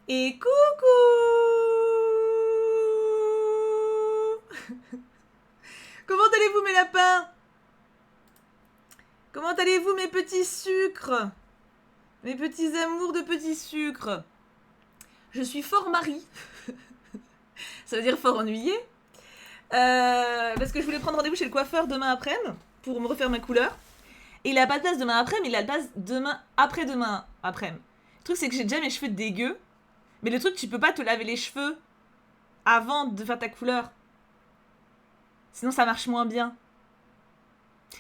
Et coucou. Comment allez-vous mes lapins? Comment allez-vous mes petits sucres? Mes petits amours de petits sucres. Je suis fort Marie. Ça veut dire fort ennuyé. Parce que je voulais prendre rendez-vous chez le coiffeur demain après-midi pour me refaire ma couleur. Et il a pas de place demain après-midi, il a de place demain après-demain après-midi. Le truc c'est que j'ai déjà mes cheveux dégueux. Mais le truc, tu peux pas te laver les cheveux avant de faire ta couleur. Sinon ça marche moins bien.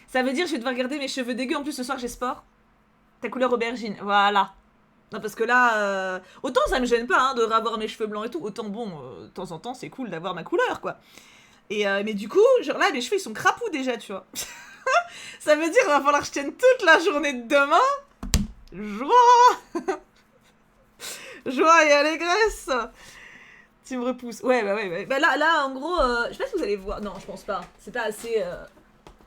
Ça veut dire que je vais devoir garder mes cheveux dégueux. En plus ce soir j'ai sport. Ta couleur aubergine, voilà. Non parce que là, autant ça me gêne pas hein, de revoir mes cheveux blancs et tout. Autant bon, de temps en temps c'est cool d'avoir ma couleur quoi. Et mais du coup, genre là mes cheveux ils sont crapous déjà tu vois. Ça veut dire qu'il va falloir que je tienne toute la journée de demain. Joie. Joie et allégresse. Tu me repousses. Ouais, bah ouais, ouais. Bah là en gros, je sais pas si vous allez voir. Non, je pense pas. C'est pas assez.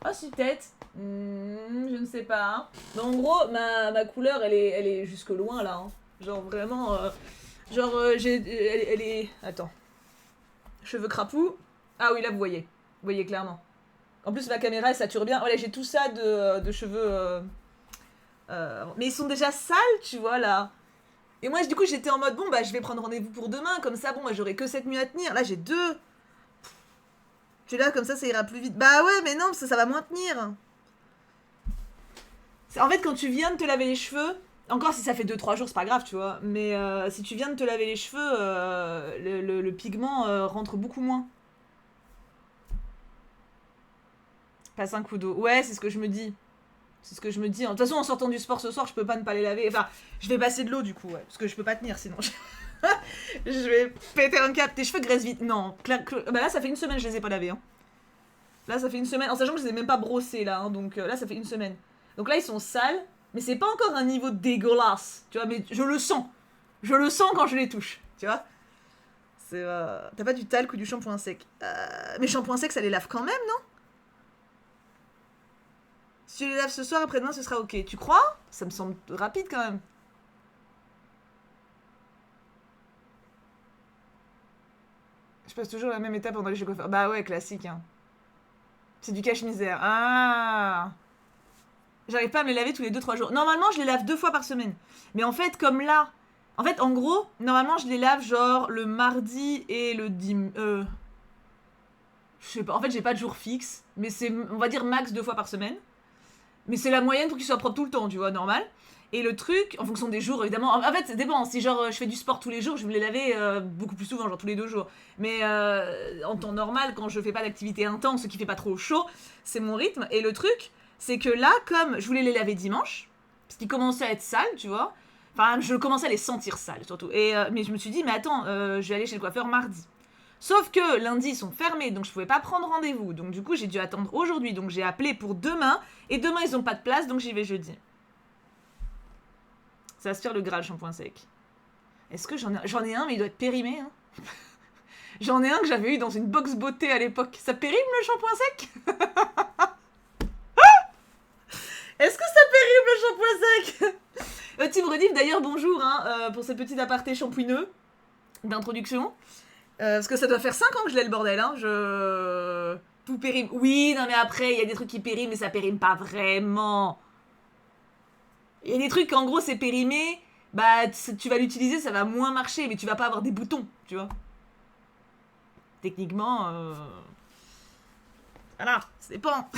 Oh, si, peut-être. Je ne sais pas. Hein. Mais en gros, ma couleur, elle est jusque loin là. Hein. Genre vraiment. Genre, elle est. Attends. Cheveux crapous. Ah oui, là, vous voyez. Vous voyez clairement. En plus, ma caméra, elle sature bien. Voilà, j'ai tout ça de cheveux. Mais ils sont déjà sales, tu vois, là. Et moi, du coup, j'étais en mode, bon, bah, je vais prendre rendez-vous pour demain, comme ça, bon, moi, j'aurai que cette nuit à tenir. Là, j'ai 2. Je suis là, comme ça ira plus vite. Bah ouais, mais non, parce que ça va moins tenir. En fait, quand tu viens de te laver les cheveux, encore si ça fait 2-3 jours, c'est pas grave, tu vois, mais si tu viens de te laver les cheveux, le pigment rentre beaucoup moins. Passe un coup d'eau. Ouais, c'est ce que je me dis. C'est ce que je me dis. De toute façon, en sortant du sport ce soir, je peux pas ne pas les laver. Enfin, je vais passer de l'eau du coup, ouais. Parce que je peux pas tenir sinon. Je vais péter un cap. Tes cheveux graissent vite. Non. Bah là, ça fait une semaine que je les ai pas lavés. Hein. Là, ça fait une semaine. En sachant que je les ai même pas brossés là. Hein. Donc là, ça fait une semaine. Donc là, ils sont sales. Mais c'est pas encore un niveau dégueulasse. Tu vois, mais je le sens. Je le sens quand je les touche. Tu vois. C'est. T'as pas du talc ou du shampoing sec. Mais shampoing sec, ça les lave quand même, non? Si tu les laves ce soir, après-demain, ce sera ok. Tu crois? Ça me semble rapide quand même. Je passe toujours la même étape pendant les chez le coiffeur. Bah ouais, classique. Hein. C'est du cache-misère. Ah. J'arrive pas à me les laver tous les 2-3 jours. Normalement, je les lave 2 fois par semaine. Mais en fait, comme là. En fait, en gros, normalement, je les lave genre le mardi et le dimanche. Je sais pas. En fait, j'ai pas de jour fixe. Mais c'est, on va dire, max 2 fois par semaine. Mais c'est la moyenne pour qu'ils soient propres tout le temps, tu vois, normal. Et le truc, en fonction des jours, évidemment. En fait, ça dépend. Si genre je fais du sport tous les jours, je vais me les laver beaucoup plus souvent, genre tous les 2 jours. Mais en temps normal, quand je fais pas d'activité intense, ce qui fait pas trop chaud, c'est mon rythme. Et le truc, c'est que là, comme je voulais les laver dimanche, parce qu'ils commençaient à être sales, tu vois. Enfin, je commençais à les sentir sales surtout. Et mais je me suis dit, mais attends, je vais aller chez le coiffeur mardi. Sauf que lundi, ils sont fermés, donc je pouvais pas prendre rendez-vous. Donc du coup, j'ai dû attendre aujourd'hui. Donc j'ai appelé pour demain. Et demain, ils ont pas de place, donc j'y vais jeudi. Ça aspire le gras, le shampoing sec. Est-ce que j'en ai un, mais il doit être périmé. Hein. J'en ai un que j'avais eu dans une box beauté à l'époque. Ça périme le shampoing sec? Est-ce que ça périme le shampoing sec? Tim Rediff, d'ailleurs, bonjour hein, pour ce petit aparté shampouineux d'introduction. Parce que ça doit faire 5 ans que je l'ai le bordel. Hein. Tout périme. Oui, non mais après, il y a des trucs qui périment, mais ça périme pas vraiment. Il y a des trucs en gros c'est périmé, bah tu vas l'utiliser, ça va moins marcher, mais tu vas pas avoir des boutons, tu vois. Techniquement, voilà, ça dépend.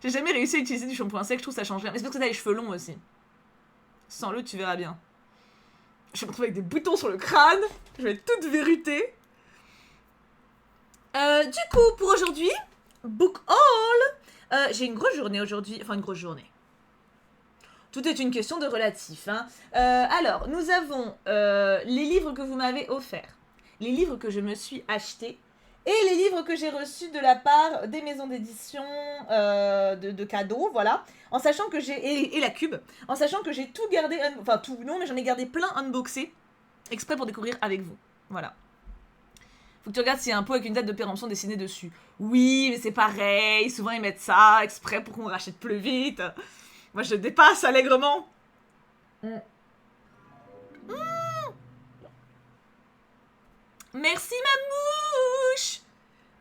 J'ai jamais réussi à utiliser du shampoing sec, je trouve ça change rien. Mais c'est parce que t'as les cheveux longs aussi. Sans le, tu verras bien. Je vais me retrouver avec des boutons sur le crâne, je vais être toute verrutée. Du coup, pour aujourd'hui, book haul. J'ai une grosse journée aujourd'hui, enfin une grosse journée. Tout est une question de relatif. Hein. Alors, nous avons les livres que vous m'avez offerts, les livres que je me suis achetés, et les livres que j'ai reçus de la part des maisons d'édition de cadeaux, voilà. En sachant que j'ai... Et la cube. En sachant que j'ai tout gardé... Enfin, tout, non, mais j'en ai gardé plein unboxés, exprès pour découvrir avec vous. Voilà. Faut que tu regardes s'il y a un pot avec une date de péremption dessinée dessus. Oui, mais c'est pareil. Souvent, ils mettent ça exprès pour qu'on rachète plus vite. Moi, je dépasse allègrement. Merci ma mouche.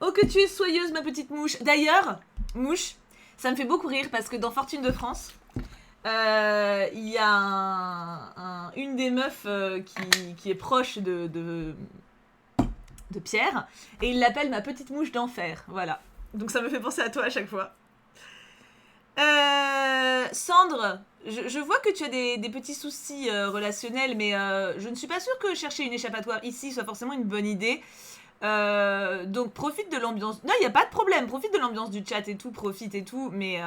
Oh que tu es soyeuse ma petite mouche. D'ailleurs, mouche, ça me fait beaucoup rire parce que dans Fortune de France, il y a une des meufs qui est proche de Pierre et il l'appelle ma petite mouche d'enfer. Voilà. Donc ça me fait penser à toi à chaque fois. Sandre, je vois que tu as des petits soucis relationnels, mais je ne suis pas sûre que chercher une échappatoire ici soit forcément une bonne idée. Donc profite de l'ambiance. Non, il n'y a pas de problème. Profite de l'ambiance du chat et tout, profite et tout, mais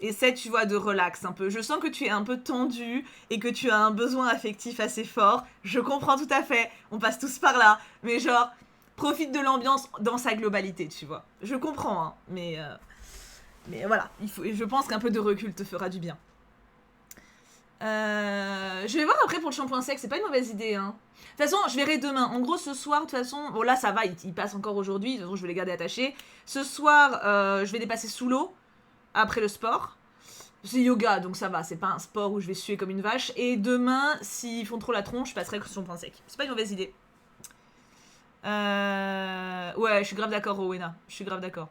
essaie, tu vois, de relax un peu. Je sens que tu es un peu tendu et que tu as un besoin affectif assez fort. Je comprends tout à fait. On passe tous par là, mais genre profite de l'ambiance dans sa globalité, tu vois. Je comprends, hein, mais voilà, je pense qu'un peu de recul te fera du bien. Je vais voir après pour le shampoing sec, c'est pas une mauvaise idée. Hein. De toute façon, je verrai demain. En gros, ce soir, de toute façon, bon là ça va, il passe encore aujourd'hui, de toute façon je vais les garder attachés. Ce soir, je vais les passer sous l'eau, après le sport. C'est yoga, donc ça va, c'est pas un sport où je vais suer comme une vache. Et demain, s'ils font trop la tronche, je passerai avec le shampoing sec. C'est pas une mauvaise idée. Ouais, je suis grave d'accord, Rowena, je suis grave d'accord.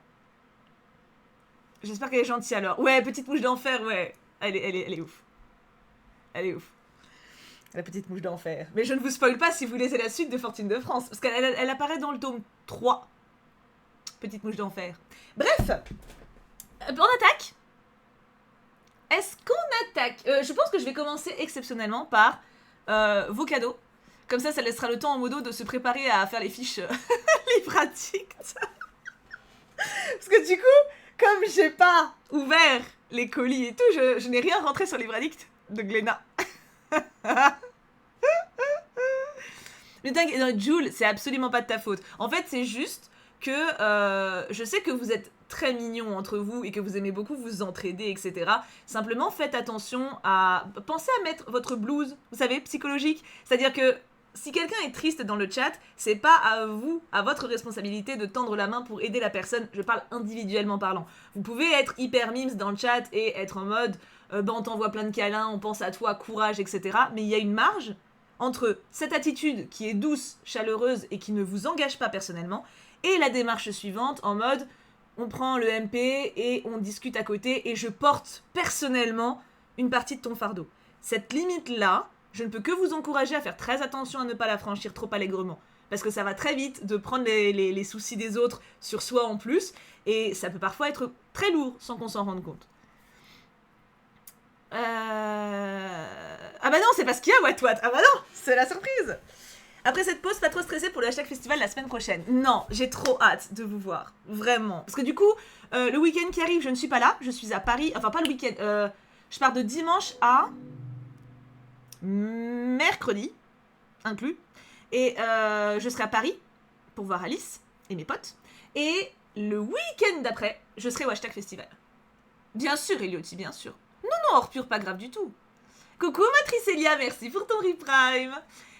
J'espère qu'elle est gentille alors. Ouais, petite mouche d'enfer, ouais. Elle est ouf. Elle est ouf. La petite mouche d'enfer. Mais je ne vous spoil pas si vous laissez la suite de Fortune de France. Parce qu'elle apparaît dans le tome 3. Petite mouche d'enfer. Bref. On attaque. Est-ce qu'on attaque Je pense que je vais commencer exceptionnellement par vos cadeaux. Comme ça laissera le temps au modo de se préparer à faire les fiches livratiques. Parce que du coup, comme j'ai pas ouvert les colis et tout, je n'ai rien rentré sur Livradicte de Glénat. Mais t'inquiète, Jules, c'est absolument pas de ta faute. En fait, c'est juste que je sais que vous êtes très mignons entre vous et que vous aimez beaucoup vous entraider, etc. Simplement, faites attention à... Pensez à mettre votre blouse, vous savez, psychologique. C'est-à-dire que si quelqu'un est triste dans le chat, c'est pas à vous, à votre responsabilité de tendre la main pour aider la personne. Je parle individuellement parlant. Vous pouvez être hyper mimes dans le chat et être en mode on t'envoie plein de câlins, on pense à toi, courage, etc. Mais il y a une marge entre cette attitude qui est douce, chaleureuse et qui ne vous engage pas personnellement et la démarche suivante en mode on prend le MP et on discute à côté et je porte personnellement une partie de ton fardeau. Cette limite-là, je ne peux que vous encourager à faire très attention à ne pas la franchir trop allègrement. Parce que ça va très vite de prendre les soucis des autres sur soi en plus. Et ça peut parfois être très lourd sans qu'on s'en rende compte. Ah bah non, c'est pas ce qu'il y a, What. Ah bah non, c'est la surprise. Après cette pause, pas trop stressée pour le hashtag festival la semaine prochaine. Non, j'ai trop hâte de vous voir. Vraiment. Parce que du coup, le week-end qui arrive, je ne suis pas là. Je suis à Paris. Enfin, pas le week-end. Je pars de dimanche à... mercredi inclus et je serai à Paris pour voir Alice et mes potes et le week-end d'après je serai au hashtag festival, bien sûr Eliotti, bien sûr. Non hors pur, pas grave du tout. Coucou Matricelia, merci pour ton reprime.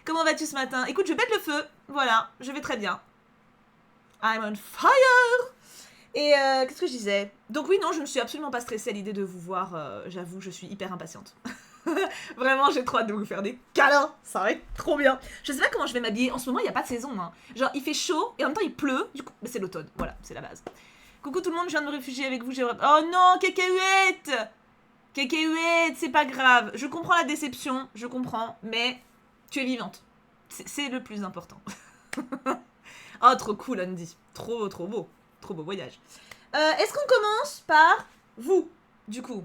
Comment vas-tu ce matin? Écoute, je pète le feu, voilà, je vais très bien. I'm on fire. Et qu'est-ce que je disais? Donc oui, non, je ne suis absolument pas stressée à l'idée de vous voir, j'avoue, je suis hyper impatiente. Vraiment, j'ai trop hâte de vous faire des câlins. Ça va être trop bien. Je sais pas comment je vais m'habiller. En ce moment, il n'y a pas de saison. Hein. Genre, il fait chaud et en même temps, il pleut. Du coup, c'est l'automne. Voilà, c'est la base. Coucou tout le monde, je viens de me réfugier avec vous. Oh non, Cacahuète. Cacahuète, c'est pas grave. Je comprends la déception, je comprends. Mais tu es vivante. C'est le plus important. Oh, trop cool, Andy. Trop beau. Trop beau voyage. Est-ce qu'on commence par vous, du coup?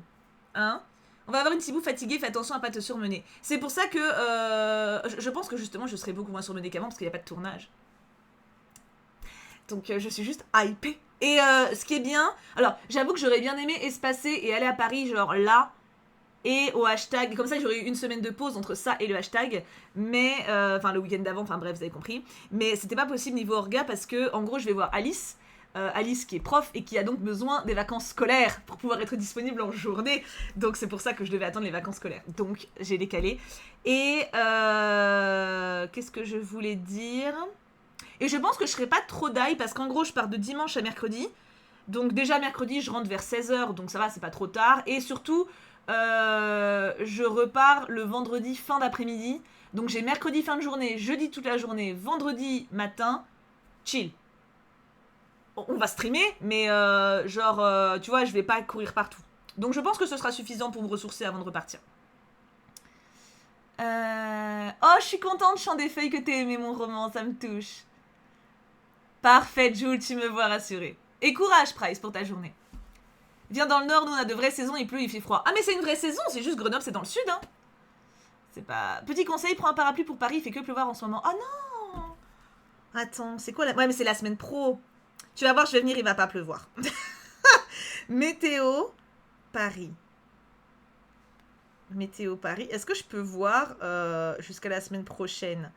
Hein? On va avoir une Tibou fatiguée, fais attention à pas te surmener. C'est pour ça que je pense que justement je serai beaucoup moins surmenée qu'avant parce qu'il n'y a pas de tournage. Donc je suis juste hypée. Et ce qui est bien... Alors j'avoue que j'aurais bien aimé espacer et aller à Paris genre là et au hashtag. Comme ça j'aurais eu une semaine de pause entre ça et le hashtag. Mais... Enfin le week-end d'avant, enfin bref vous avez compris. Mais c'était pas possible niveau orga parce que en gros je vais voir Alice. Alice qui est prof et qui a donc besoin des vacances scolaires pour pouvoir être disponible en journée. Donc c'est pour ça que je devais attendre les vacances scolaires. Donc j'ai décalé. Et qu'est-ce que je voulais dire? Et je pense que je ferai pas trop d'ail parce qu'en gros je pars de dimanche à mercredi. Donc déjà mercredi, je rentre vers 16h, donc ça va, c'est pas trop tard. Et surtout, je repars le vendredi fin d'après-midi. Donc j'ai mercredi fin de journée, jeudi toute la journée, vendredi matin, chill. On va streamer, mais tu vois, je vais pas courir partout. Donc je pense que ce sera suffisant pour me ressourcer avant de repartir. Oh, je suis contente, Chant des Feuilles, que t'aies aimé mon roman, ça me touche. Parfait, Jules, tu me vois rassurée. Et courage, Price, pour ta journée. Viens dans le nord, nous on a de vraies saisons, il pleut, il fait froid. Ah mais c'est une vraie saison, c'est juste Grenoble, c'est dans le sud, hein. C'est pas... Petit conseil, prends un parapluie pour Paris, il fait que pleuvoir en ce moment. Oh non. Attends, c'est quoi la... Ouais mais c'est la semaine pro. Tu vas voir, je vais venir, il va pas pleuvoir. Météo, Paris. Météo, Paris. Est-ce que je peux voir jusqu'à la semaine prochaine?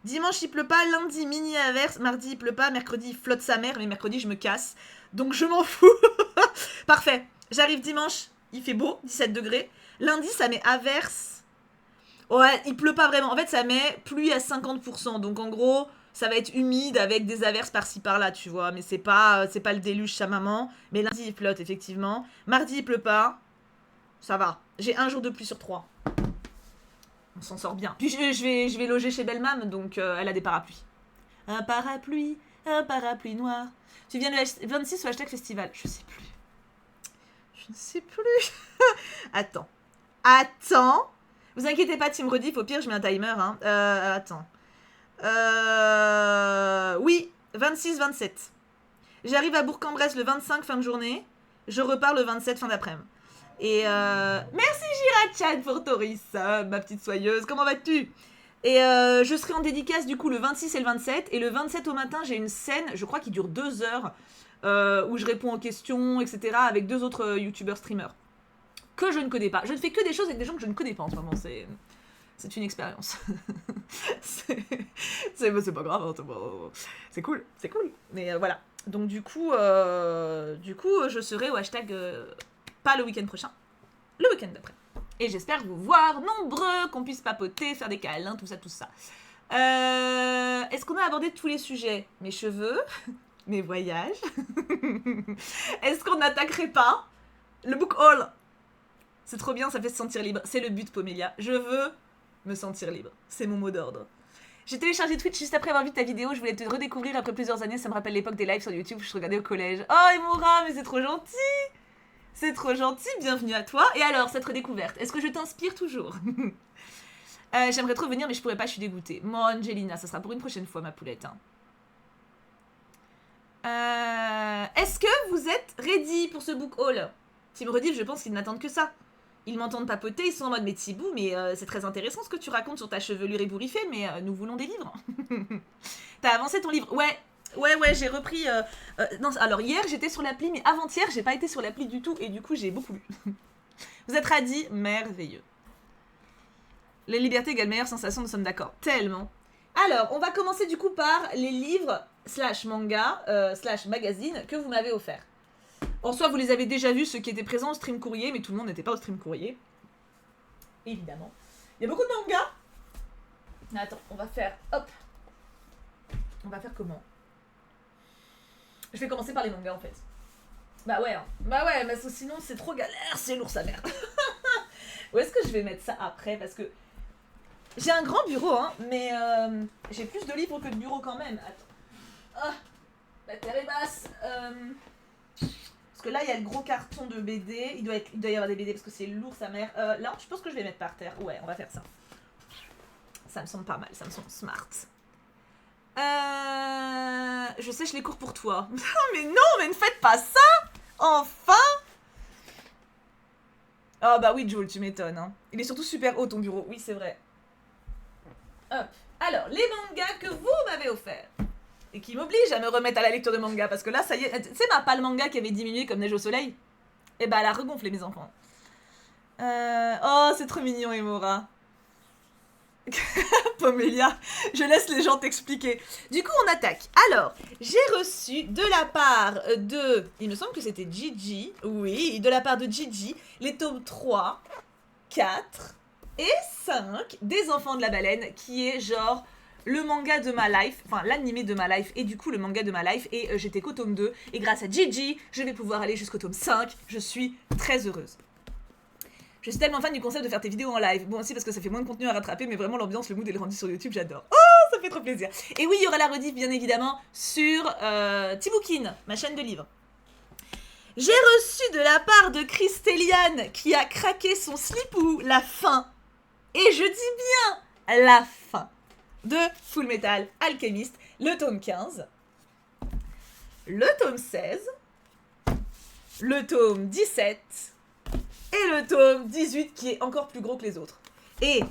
Dimanche, il pleut pas. Lundi, mini averse. Mardi, il pleut pas. Mercredi, il flotte sa mère. Mais mercredi, je me casse. Donc, je m'en fous. Parfait. J'arrive dimanche. Il fait beau. 17 degrés. Lundi, ça met averse. Ouais, il pleut pas vraiment. En fait, ça met pluie à 50%. Donc, en gros, ça va être humide avec des averses par-ci, par-là, tu vois. Mais c'est pas le déluge, sa maman. Mais lundi, il flotte, effectivement. Mardi, il pleut pas. Ça va. J'ai un jour de pluie sur 3. On s'en sort bien. Puis je vais loger chez Belle Mam, donc elle a des parapluies. Un parapluie noir. Tu viens le 26 au hashtag festival. Je sais plus. Je ne sais plus. Attends. Vous inquiétez pas, team rediff, au pire je mets un timer. Hein. Attends. Oui, 26-27. J'arrive à Bourg-en-Bresse le 25 fin de journée. Je repars le 27 fin d'après-midi. Et merci Girachan pour Toris, ma petite soyeuse, comment vas-tu? Et je serai en dédicace du coup le 26 et le 27. Et le 27 au matin, j'ai une scène, je crois, qui dure 2 heures, où je réponds aux questions, etc. avec 2 autres youtubeurs streamers que je ne connais pas. Je ne fais que des choses avec des gens que je ne connais pas en ce moment. C'est une expérience. c'est pas grave, hein, c'est cool. Mais voilà. Donc du coup, je serai au hashtag pas le week-end prochain, le week-end d'après. Et j'espère vous voir nombreux, qu'on puisse papoter, faire des câlins, tout ça. Est-ce qu'on a abordé tous les sujets? Mes cheveux, mes voyages. Est-ce qu'on n'attaquerait pas le book haul? C'est trop bien, ça fait se sentir libre. C'est le but, Pomélia. Je veux me sentir libre. C'est mon mot d'ordre. J'ai téléchargé Twitch juste après avoir vu ta vidéo. Je voulais te redécouvrir après plusieurs années. Ça me rappelle l'époque des lives sur YouTube que je regardais au collège. Oh, Emoura, mais c'est trop gentil! C'est trop gentil, bienvenue à toi. Et alors, cette redécouverte, est-ce que je t'inspire toujours? J'aimerais trop venir, mais je pourrais pas, je suis dégoûtée. Moi, Angelina, ça sera pour une prochaine fois, ma poulette. Hein. Est-ce que vous êtes ready pour ce book haul? Team Rediff, je pense qu'ils n'attendent que ça. Ils m'entendent papoter, ils sont en mode mais Thibou, mais c'est très intéressant ce que tu racontes sur ta chevelure ébouriffée, mais nous voulons des livres. T'as avancé ton livre? Ouais, j'ai repris... non, alors hier j'étais sur l'appli, mais avant-hier j'ai pas été sur l'appli du tout, et du coup j'ai beaucoup lu. Vous êtes radis? Merveilleux. La liberté égale meilleure sensation, nous sommes d'accord. Tellement. Alors, on va commencer du coup par les livres / manga / magazine que vous m'avez offert. En soi, vous les avez déjà vus, ceux qui étaient présents au stream courrier, mais tout le monde n'était pas au stream courrier. Évidemment. Il y a beaucoup de mangas. Attends, on va faire... Hop. On va faire comment? Je vais commencer par les mangas, en fait. Bah ouais, parce que sinon, c'est trop galère, c'est lourd, sa mère. Où est-ce que je vais mettre ça après? Parce que j'ai un grand bureau, hein, mais j'ai plus de livres que de bureau quand même. Attends. Ah, la terre est basse. Parce que là, il y a le gros carton de BD. Il doit y avoir des BD parce que c'est lourd, sa mère. Là, je pense que je vais mettre par terre. Ouais, on va faire ça. Ça me semble pas mal, ça me semble smart. Je sèche les cours pour toi. Mais non, mais ne faites pas ça! Enfin! Oh bah oui, Jules, tu m'étonnes. Hein. Il est surtout super haut, ton bureau. Oui, c'est vrai. Hop. Alors, les mangas que vous m'avez offerts. Et qui m'obligent à me remettre à la lecture de manga. Parce que là, ça y est... Tu sais, ma pâle manga qui avait diminué comme neige au soleil? Eh bah, elle a regonflé, mes enfants. Oh, c'est trop mignon, Emora. Pomélia, je laisse les gens t'expliquer. Du coup, on attaque. Alors, j'ai reçu de la part de... Il me semble que c'était Gigi. Oui, de la part de Gigi, les tomes 3, 4 et 5 des Enfants de la Baleine, qui est genre le manga de ma life, enfin l'animé de ma life, et du coup le manga de ma life, et j'étais qu'au tome 2, et grâce à Gigi, je vais pouvoir aller jusqu'au tome 5, je suis très heureuse. Je suis tellement fan du concept de faire tes vidéos en live. Bon, aussi parce que ça fait moins de contenu à rattraper, mais vraiment l'ambiance, le mood et le rendu sur YouTube, j'adore. Oh, ça fait trop plaisir. Et oui, il y aura la rediff, bien évidemment, sur Tibookin, ma chaîne de livres. J'ai reçu de la part de Christeliane, qui a craqué son slipou, la fin. Et je dis bien la fin de Full Metal Alchemist, le tome 15, le tome 16, le tome 17... et le tome 18 qui est encore plus gros que les autres. Et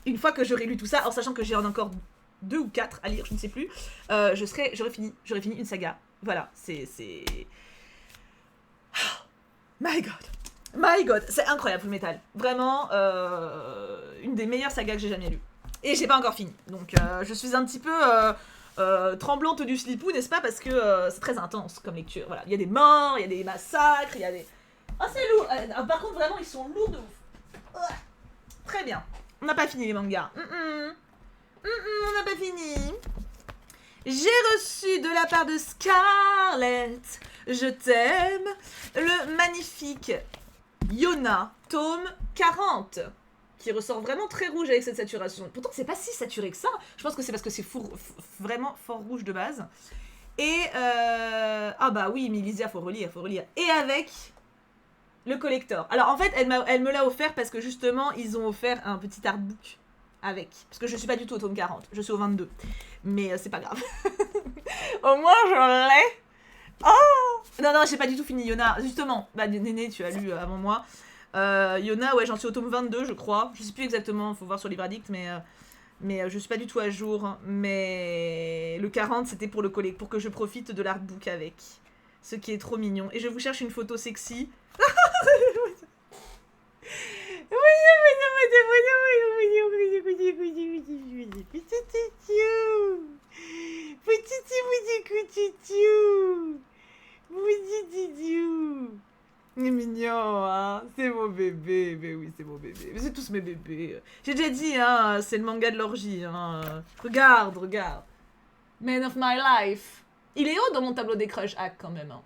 une fois que j'aurai lu tout ça, en sachant que j'ai encore 2 ou 4 à lire, je ne sais plus, j'aurai fini une saga. Voilà, c'est... Oh, my god, c'est incroyable Fullmetal. Vraiment, une des meilleures sagas que j'ai jamais lues. Et j'ai pas encore fini, donc je suis un petit peu tremblante du slipou, n'est-ce pas? Parce que c'est très intense comme lecture. Voilà, il y a des morts, il y a des massacres, il y a des... Oh, c'est lourd. Par contre, vraiment, ils sont lourds de ouf. Très bien. On n'a pas fini les mangas. On n'a pas fini. J'ai reçu de la part de Scarlett, je t'aime, le magnifique Yona, tome 40, qui ressort vraiment très rouge avec cette saturation. Pourtant, c'est pas si saturé que ça. Je pense que c'est parce que c'est vraiment fort rouge de base. Et... ah bah oui, Milisia, faut relire. Et avec... le collector. Alors en fait, elle me l'a offert parce que justement, ils ont offert un petit artbook avec. Parce que je suis pas du tout au tome 40, je suis au 22. Mais c'est pas grave. Au moins, je l'ai. Oh non, j'ai pas du tout fini Yona. Justement, bah Néné, tu as lu avant moi. Yona, ouais, j'en suis au tome 22, je crois. Je sais plus exactement, faut voir sur Livre Addict, mais je suis pas du tout à jour. Mais le 40, c'était pour pour que je profite de l'artbook avec. Ce qui est trop mignon. Et je vous cherche une photo sexy. Il est mignon, hein. C'est mon bébé. Mais oui, c'est mon bébé. Mais c'est tous mes bébés. J'ai déjà dit, hein, c'est le manga de l'orgie. Hein. Regarde. Man of my life. Il est haut dans mon tableau des crushs hack quand même. Hein.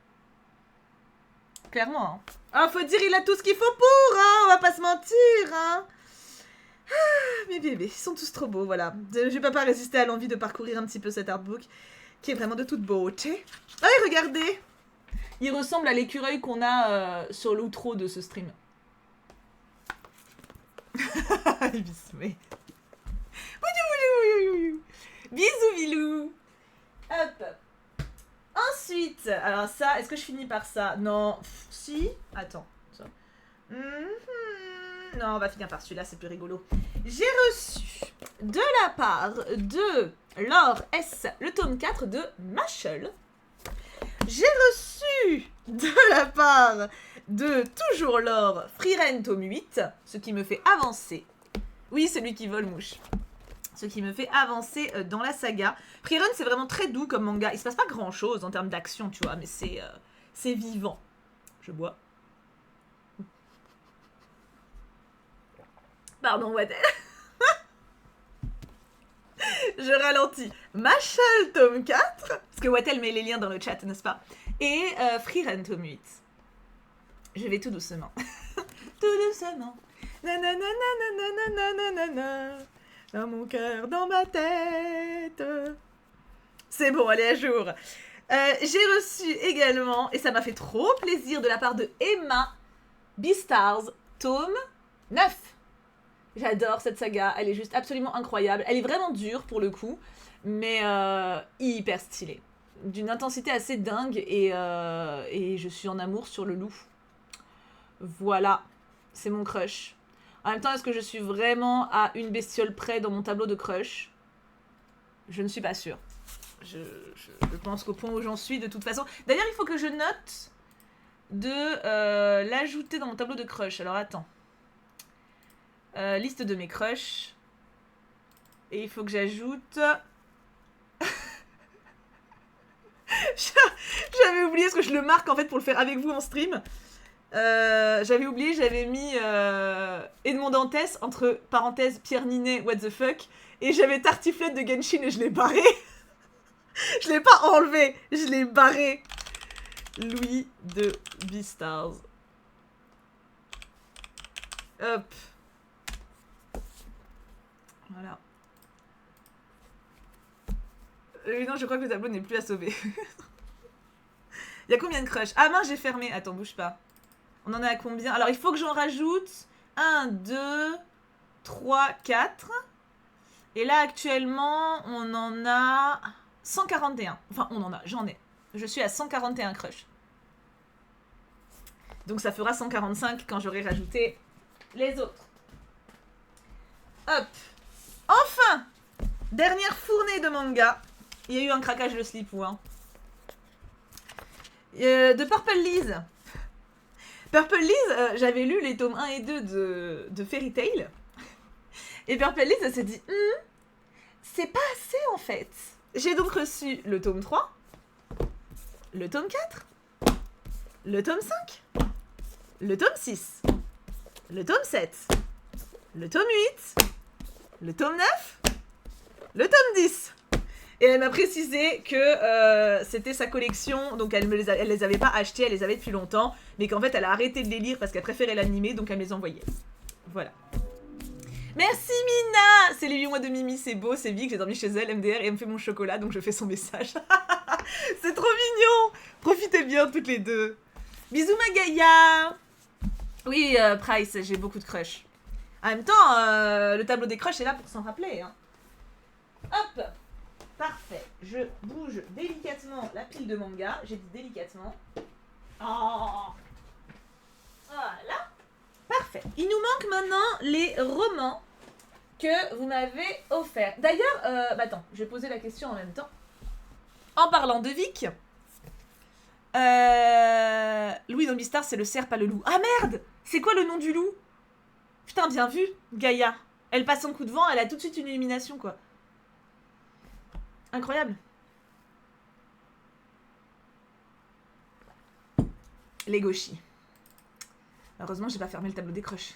Clairement. Hein. Ah, faut dire, il a tout ce qu'il faut pour, hein. On va pas se mentir, hein. Ah, mes bébés, ils sont tous trop beaux, voilà. Je vais pas résister à l'envie de parcourir un petit peu cet artbook, qui est vraiment de toute beauté. Ah oui, regardez. Il ressemble à l'écureuil qu'on a sur l'outro de ce stream. Bisous, Bilou. Hop. Ensuite, alors ça, est-ce que je finis par ça? Non, si. Attends. Non, on va finir par celui-là, c'est plus rigolo. J'ai reçu de la part de Laure S, le tome 4 de Machel. J'ai reçu de la part de toujours Laure, Frieren, tome 8, ce qui me fait avancer. Oui, c'est lui qui vole mouche. Ce qui me fait avancer dans la saga. Frieren, c'est vraiment très doux comme manga. Il se passe pas grand-chose en termes d'action, tu vois, mais c'est vivant. Je bois. Pardon, Wattel. Je ralentis. Machel, tome 4. Parce que Wattel met les liens dans le chat, n'est-ce pas? Et Frieren, tome 8. Je vais tout doucement. Tout doucement. Nanana. Dans mon cœur, dans ma tête. C'est bon, elle est à jour. J'ai reçu également, et ça m'a fait trop plaisir, de la part de Emma, Beastars, tome 9. J'adore cette saga, elle est juste absolument incroyable. Elle est vraiment dure pour le coup, mais hyper stylée. D'une intensité assez dingue, et je suis en amour sur le loup. Voilà, c'est mon crush. En même temps, est-ce que je suis vraiment à une bestiole près dans mon tableau de crush? Je ne suis pas sûre. Je pense qu'au point où j'en suis, de toute façon... D'ailleurs, il faut que je note de l'ajouter dans mon tableau de crush. Alors, attends. Liste de mes crushs. Et il faut que j'ajoute... J'avais oublié, parce que je le marque, en fait, pour le faire avec vous en stream. J'avais oublié, j'avais mis Edmond Dantès, entre parenthèses Pierre Ninet, what the fuck, et j'avais Tartiflette de Genshin et je l'ai barré. Je l'ai pas enlevé, je l'ai barré. Louis de Beastars. Hop. Voilà. Non, je crois que le tableau n'est plus à sauver. Il y a combien de crushs? Ah mince, j'ai fermé. Attends, bouge pas. On en est à combien? Alors, il faut que j'en rajoute 1, 2, 3, 4. Et là, actuellement, on en a 141. Enfin, j'en ai. Je suis à 141 crushs. Donc, ça fera 145 quand j'aurai rajouté les autres. Hop. Enfin, dernière fournée de manga. Il y a eu un craquage de slipou, hein. De Purple Liz. Purple Liz, j'avais lu les tomes 1 et 2 de Fairy Tail. Et Purple Liz, elle s'est dit, c'est pas assez en fait. J'ai donc reçu le tome 3, le tome 4, le tome 5, le tome 6, le tome 7, le tome 8, le tome 9, le tome 10. Et elle m'a précisé que c'était sa collection, donc elle les avait pas achetés, elle les avait depuis longtemps, mais qu'en fait elle a arrêté de les lire parce qu'elle préférait l'animé, donc elle me les envoyait. Voilà. Merci Mina! C'est les 8 mois de Mimi, c'est beau, c'est Vic, j'ai dormi chez elle, MDR, et elle me fait mon chocolat, donc je fais son message. C'est trop mignon! Profitez bien toutes les deux. Bisous ma Gaïa! Oui, Price, j'ai beaucoup de crush. En même temps, le tableau des crushs est là pour s'en rappeler. Hein. Hop! Parfait. Je bouge délicatement la pile de manga. J'ai dit délicatement. Oh. Voilà. Parfait. Il nous manque maintenant les romans que vous m'avez offerts. D'ailleurs, attends, je vais poser la question en même temps. En parlant de Vic, Louis dans Beastars, c'est le cerf, pas le loup. Ah merde! C'est quoi le nom du loup? Putain, bien vu, Gaïa. Elle passe son coup de vent, elle a tout de suite une illumination, quoi. Incroyable. Les gauchis. Heureusement, j'ai pas fermé le tableau des crushs.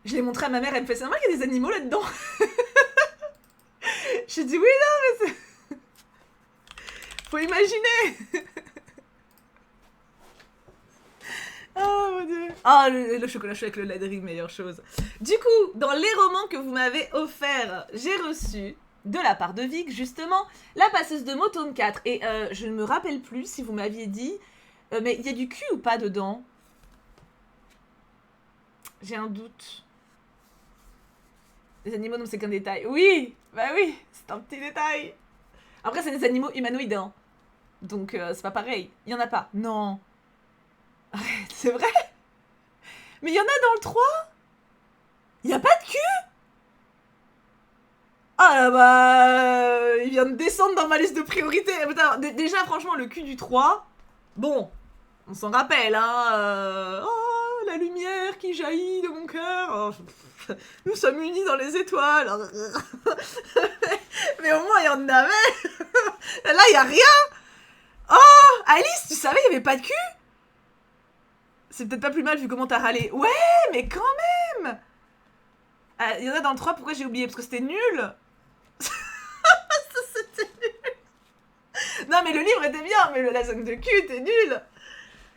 Je l'ai montré à ma mère, elle me fait ça. Il y a des animaux là-dedans. J'ai dit oui, non, mais c'est... Faut imaginer. Oh mon dieu. Ah, le chocolat chaud avec le lait meilleure chose. Du coup, dans les romans que vous m'avez offerts, j'ai reçu... de la part de Vic, justement, La passeuse de mots, tome 4. Et je ne me rappelle plus si vous m'aviez dit... mais il y a du cul ou pas dedans? J'ai un doute. Les animaux, non, c'est qu'un détail. Oui! Bah oui! C'est un petit détail. Après, c'est des animaux humanoïdes, hein. Donc, c'est pas pareil. Il y en a pas. Non. Arrête, c'est vrai? Mais il y en a dans le 3? Il y a pas de cul? Ah bah... il vient de descendre dans ma liste de priorités. Putain, déjà, franchement, le cul du 3... Bon, on s'en rappelle, hein. Oh, la lumière qui jaillit de mon cœur. Oh, nous sommes unis dans les étoiles. Mais au moins, il y en avait. Là, il y a rien. Oh, Alice, tu savais, il n'y avait pas de cul? C'est peut-être pas plus mal vu comment t'as râlé. Ouais, mais quand même. Il y en a dans le 3, pourquoi j'ai oublié? Parce que c'était nul. C'était nul. Non, mais le livre était bien, mais la scène de cul était nulle.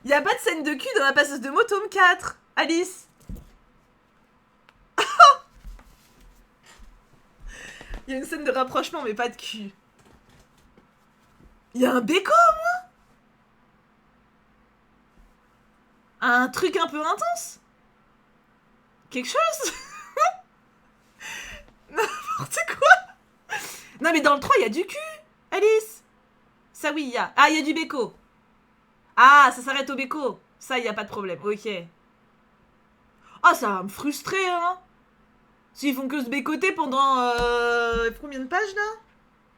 Il n'y a pas de scène de cul dans La passeuse de mots, tome 4. Alice. Il y a une scène de rapprochement, mais pas de cul. Il y a un béco, moi. Un truc un peu intense. Quelque chose. N'importe quoi. Non, mais dans le 3, il y a du cul, Alice. Ça, oui, il y a. Ah, il y a du béco. Ah, ça s'arrête au béco. Ça, il n'y a pas de problème. Ok. Ah, ça va me frustrer, hein. S'ils font que se bécoter pendant... combien de pages, là?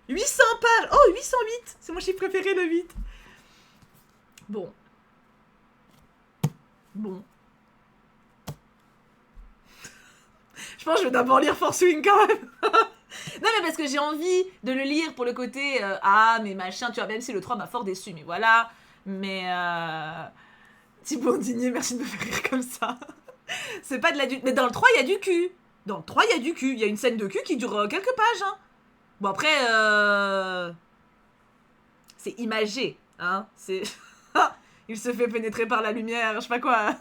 800 pages. Oh, 808. C'est mon chiffre préféré, le 8. Bon. Bon. Je pense que je vais d'abord lire Force Wing, quand même. Non, mais parce que j'ai envie de le lire pour le côté... ah, mais machin, tu vois, même si le 3 m'a fort déçu, mais voilà. Mais... Thibaut Indigné, merci de me faire rire comme ça. C'est pas de l'adulte. Mais dans le 3, il y a du cul. Dans le 3, il y a du cul. Il y a une scène de cul qui dure quelques pages. Hein. Bon, après, c'est imagé. Hein. C'est... Il se fait pénétrer par la lumière, je sais pas quoi.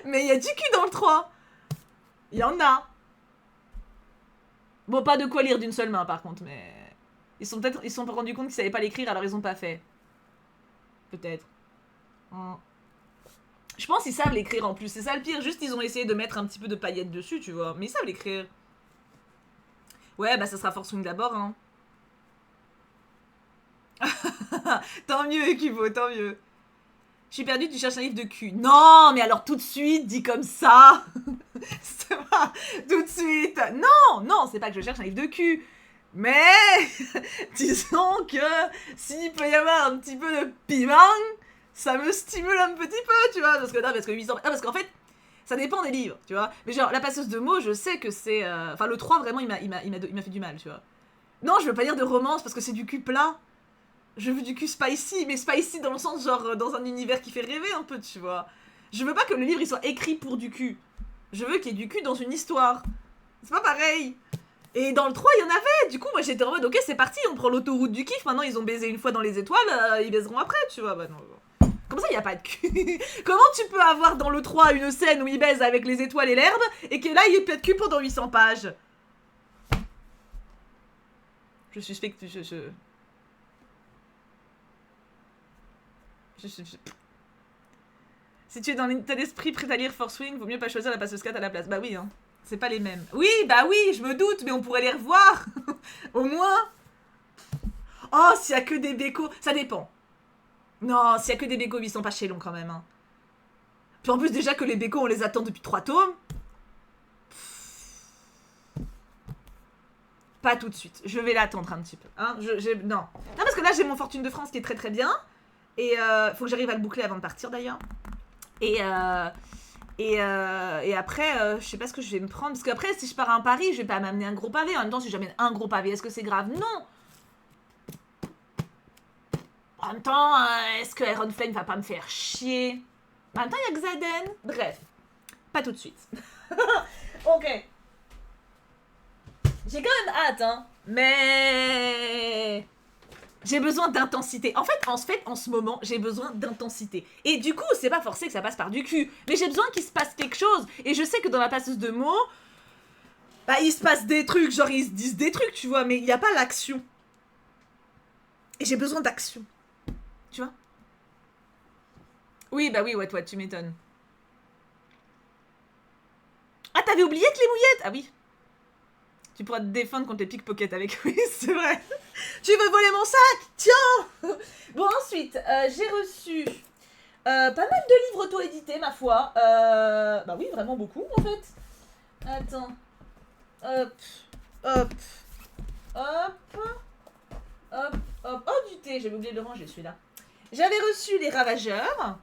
Mais il y a du cul dans le 3. Il y en a. Bon, pas de quoi lire d'une seule main, par contre, mais... Ils se sont rendus compte qu'ils savaient pas l'écrire, alors ils ont pas fait. Peut-être. Je pense qu'ils savent l'écrire en plus, c'est ça le pire. Juste, ils ont essayé de mettre un petit peu de paillettes dessus, tu vois. Mais ils savent l'écrire. Ouais, bah ça sera Force Wing d'abord, hein. Tant mieux, Equivo, tant mieux. Je suis perdue, tu cherches un livre de cul. Non, mais alors tout de suite, dit comme ça. C'est pas tout de suite. Non, non, c'est pas que je cherche un livre de cul. Mais, disons que s'il peut y avoir un petit peu de piment, ça me stimule un petit peu, tu vois. Parce que, non, parce que 800... Ah, parce qu'en fait, ça dépend des livres, tu vois. Mais genre, la passeuse de mots, je sais que c'est... Enfin, le 3, vraiment, il m'a fait du mal, tu vois. Non, je veux pas lire de romance parce que c'est du cul plat. Je veux du cul spicy, mais spicy dans le sens genre dans un univers qui fait rêver un peu, tu vois. Je veux pas que le livre il soit écrit pour du cul. Je veux qu'il y ait du cul dans une histoire. C'est pas pareil. Et dans le 3, il y en avait. Du coup, moi j'étais en mode, ok, c'est parti, on prend l'autoroute du kiff. Maintenant, ils ont baisé une fois dans les étoiles, ils baiseront après, tu vois. Bah non. Comment ça, il y a pas de cul? Comment tu peux avoir dans le 3 une scène où ils baisent avec les étoiles et l'herbe et que là, il y ait pas de cul pendant 800 pages? Je suspecte. Si tu es dans l'état d'esprit prêt à lire Force Wing, vaut mieux pas choisir la passeuse 4 à la place. Bah oui, hein. C'est pas les mêmes. Oui, bah oui, je me doute, mais on pourrait les revoir. Au moins. Oh, s'il y a que des bécos. Ça dépend. Non, s'il y a que des bécos, ils sont pas chez long quand même. Hein. Puis en plus, déjà que les bécos, on les attend depuis 3 tomes. Pas tout de suite. Je vais l'attendre un petit peu. Hein. Non. Non, parce que là, j'ai mon Fortune de France qui est très très bien. Et faut que j'arrive à le boucler avant de partir d'ailleurs. Et après, je sais pas ce que je vais me prendre. Parce qu'après, si je pars à un Paris, je vais pas m'amener un gros pavé. En même temps, si j'amène un gros pavé, est-ce que c'est grave? Non. En même temps, est-ce que Iron Flame va pas me faire chier? En même temps, il y a Xaden. Bref, pas tout de suite. Ok. J'ai quand même hâte, hein. Mais... j'ai besoin d'intensité. En fait, en ce moment, j'ai besoin d'intensité. Et du coup, c'est pas forcé que ça passe par du cul. Mais j'ai besoin qu'il se passe quelque chose. Et je sais que dans la passeuse de mots, bah, il se passe des trucs. Genre, ils se disent des trucs, tu vois. Mais il n'y a pas l'action. Et j'ai besoin d'action. Tu vois? Oui, bah oui, ouais, tu m'étonnes. Ah, t'avais oublié que les mouillettes? Ah oui. Tu pourras te défendre contre les pickpockets avec. Oui, c'est vrai. Tu veux voler mon sac? Tiens. Bon, ensuite, j'ai reçu pas mal de livres auto-édités, ma foi. Bah oui, vraiment beaucoup, en fait. Attends. Hop. Hop. Hop. Hop. Hop. Oh, du thé. J'avais oublié de le ranger, celui-là. J'avais reçu Les Ravageurs.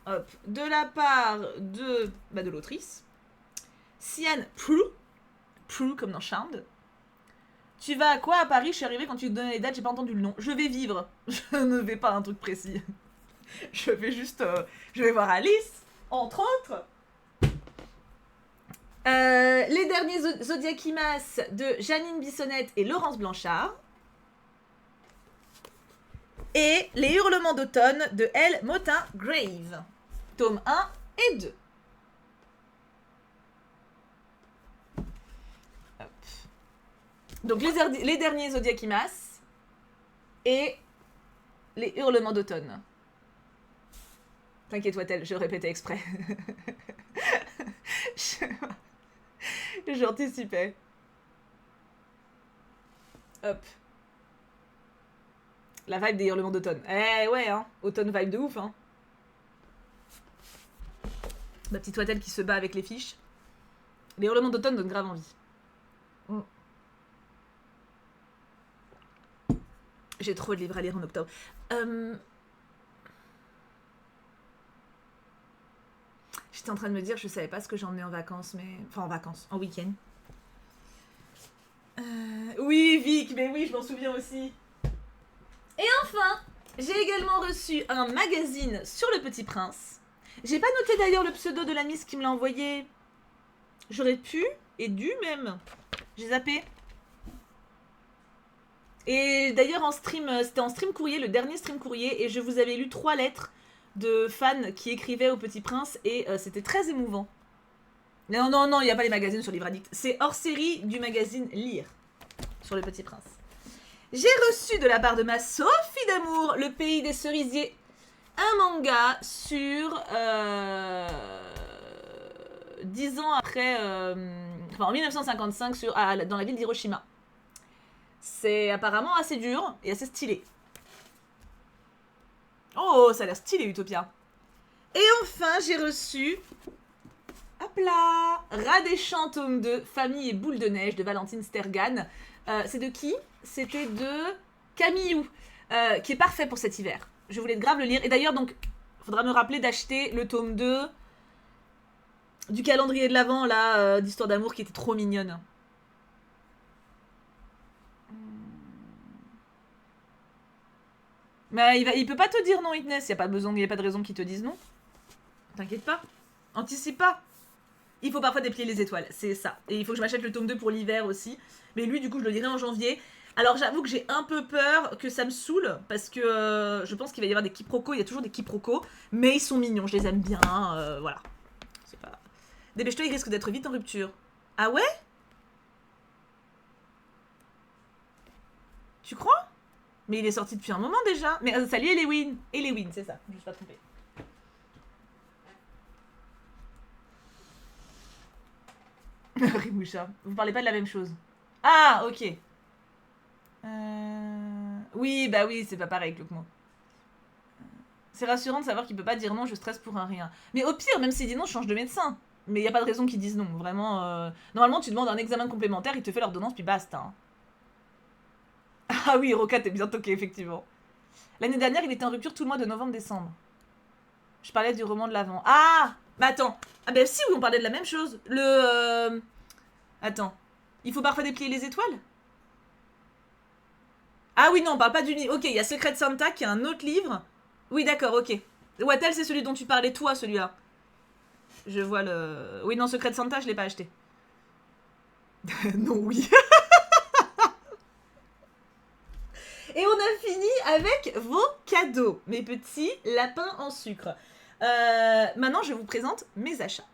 Hop. De la part de l'autrice. Sian Prue. Prue, comme dans Charmed. Tu vas à quoi à Paris? Je suis arrivée quand tu te donnais les dates, j'ai pas entendu le nom. Je vais vivre. Je ne vais pas à un truc précis. Je vais juste... je vais voir Alice, entre autres. Les derniers Zodiakimas de Janine Bissonnette et Laurence Blanchard. Et Les Hurlements d'automne de Elle Motin-Grave. Tome 1 et 2. Donc les derniers Zodiakimas et Les Hurlements d'automne. T'inquiète, Wattel, je répétais exprès. J'anticipais. Hop. La vibe des Hurlements d'automne. Eh ouais, hein. Automne vibe de ouf, hein. Ma petite Wattel qui se bat avec les fiches. Les Hurlements d'automne donnent grave envie. J'ai trop de livres à lire en octobre. J'étais en train de me dire, je savais pas ce que j'emmenais en vacances, mais... Enfin, en vacances, en week-end. Oui, Vic, mais oui, je m'en souviens aussi. Et enfin, J'ai également reçu un magazine sur le Petit Prince. J'ai pas noté d'ailleurs le pseudo de la miss qui me l'a envoyé. J'aurais pu, et dû même. J'ai zappé. Et d'ailleurs en stream, c'était en stream courrier, le dernier stream courrier, et je vous avais lu 3 lettres de fans qui écrivaient au Petit Prince, et c'était très émouvant. Non, non, non, il n'y a pas les magazines sur Livre Addict. C'est hors série du magazine Lire, sur le Petit Prince. J'ai reçu de la part de ma Sophie d'amour, Le Pays des Cerisiers, un manga sur 10 ans après, enfin en 1955 dans la ville d'Hiroshima. C'est apparemment assez dur et assez stylé. Oh, ça a l'air stylé, Utopia. Et enfin, j'ai reçu... Hop là, Rat des Champs, tome 2, Famille et Boule de Neige de Valentine Stergan. C'est de qui? C'était de Camillou, qui est parfait pour cet hiver. Je voulais grave le lire. Et d'ailleurs, donc, il faudra me rappeler d'acheter le tome 2 du calendrier de l'Avent, là, d'Histoire d'amour, qui était trop mignonne. Mais il peut pas te dire non, Witness. Il n'y a pas de raison qu'il te dise non. T'inquiète pas. Anticipe pas. Il faut parfois déplier les étoiles, c'est ça. Et il faut que je m'achète le tome 2 pour l'hiver aussi. Mais lui, du coup, je le lirai en janvier. Alors, j'avoue que j'ai un peu peur que ça me saoule, parce que je pense qu'il va y avoir des quiproquos. Il y a toujours des quiproquos, mais ils sont mignons, je les aime bien. Voilà. C'est pas... Dépêche-toi, il risque d'être vite en rupture. Ah ouais? Tu crois? Mais il est sorti depuis un moment déjà. Mais salut Elewin. Elewin, c'est ça, je me suis pas trompée. Rimoucha, vous parlez pas de la même chose. Ah, ok. Oui, bah oui, c'est pas pareil que moi. C'est rassurant de savoir qu'il peut pas dire non, je stresse pour un rien. Mais au pire, même s'il dit non, je change de médecin. Mais il y a pas de raison qu'ils disent non, vraiment. Normalement, tu demandes un examen complémentaire, il te fait l'ordonnance, puis basta. Hein. Ah oui, Roca, t'es bien toqué, effectivement. L'année dernière, il était en rupture tout le mois de novembre-décembre. Je parlais du roman de l'Avent. Ah! Bah attends. Ah bah si, oui, on parlait de la même chose. Attends. Il faut parfois déplier les étoiles? Ah oui, non, on parle pas du livre. Ok, il y a Secret Santa qui est un autre livre. Oui, d'accord, ok. Wattel, c'est celui dont tu parlais, toi, celui-là. Je vois le... Oui, non, Secret Santa, je l'ai pas acheté. Non, oui. Et on a fini avec vos cadeaux, mes petits lapins en sucre. Maintenant, je vous présente mes achats.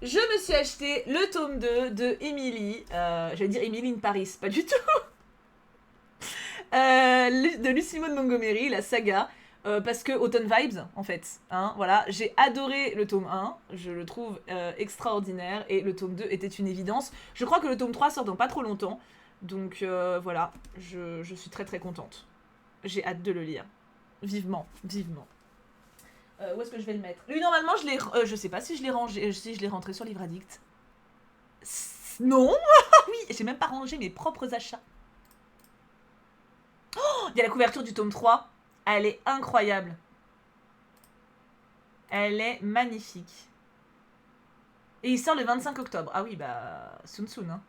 Je me suis acheté le tome 2 de Emily. Je vais dire Emily in Paris, pas du tout. De Lucy Maud Montgomery, la saga. Parce que Autumn Vibes, en fait. Hein, voilà. J'ai adoré le tome 1. Je le trouve extraordinaire. Et le tome 2 était une évidence. Je crois que le tome 3 sort dans pas trop longtemps. Donc voilà. Je suis très très contente. J'ai hâte de le lire. Vivement, vivement. Où est-ce que je vais le mettre? Lui, normalement, je sais pas si je l'ai rangé, si je l'ai rentré sur Livre Addict. Non. Oui, j'ai même pas rangé mes propres achats. Oh, il y a la couverture du tome 3. Elle est incroyable. Elle est magnifique. Et il sort le 25 octobre. Ah oui, bah, soon soon, hein.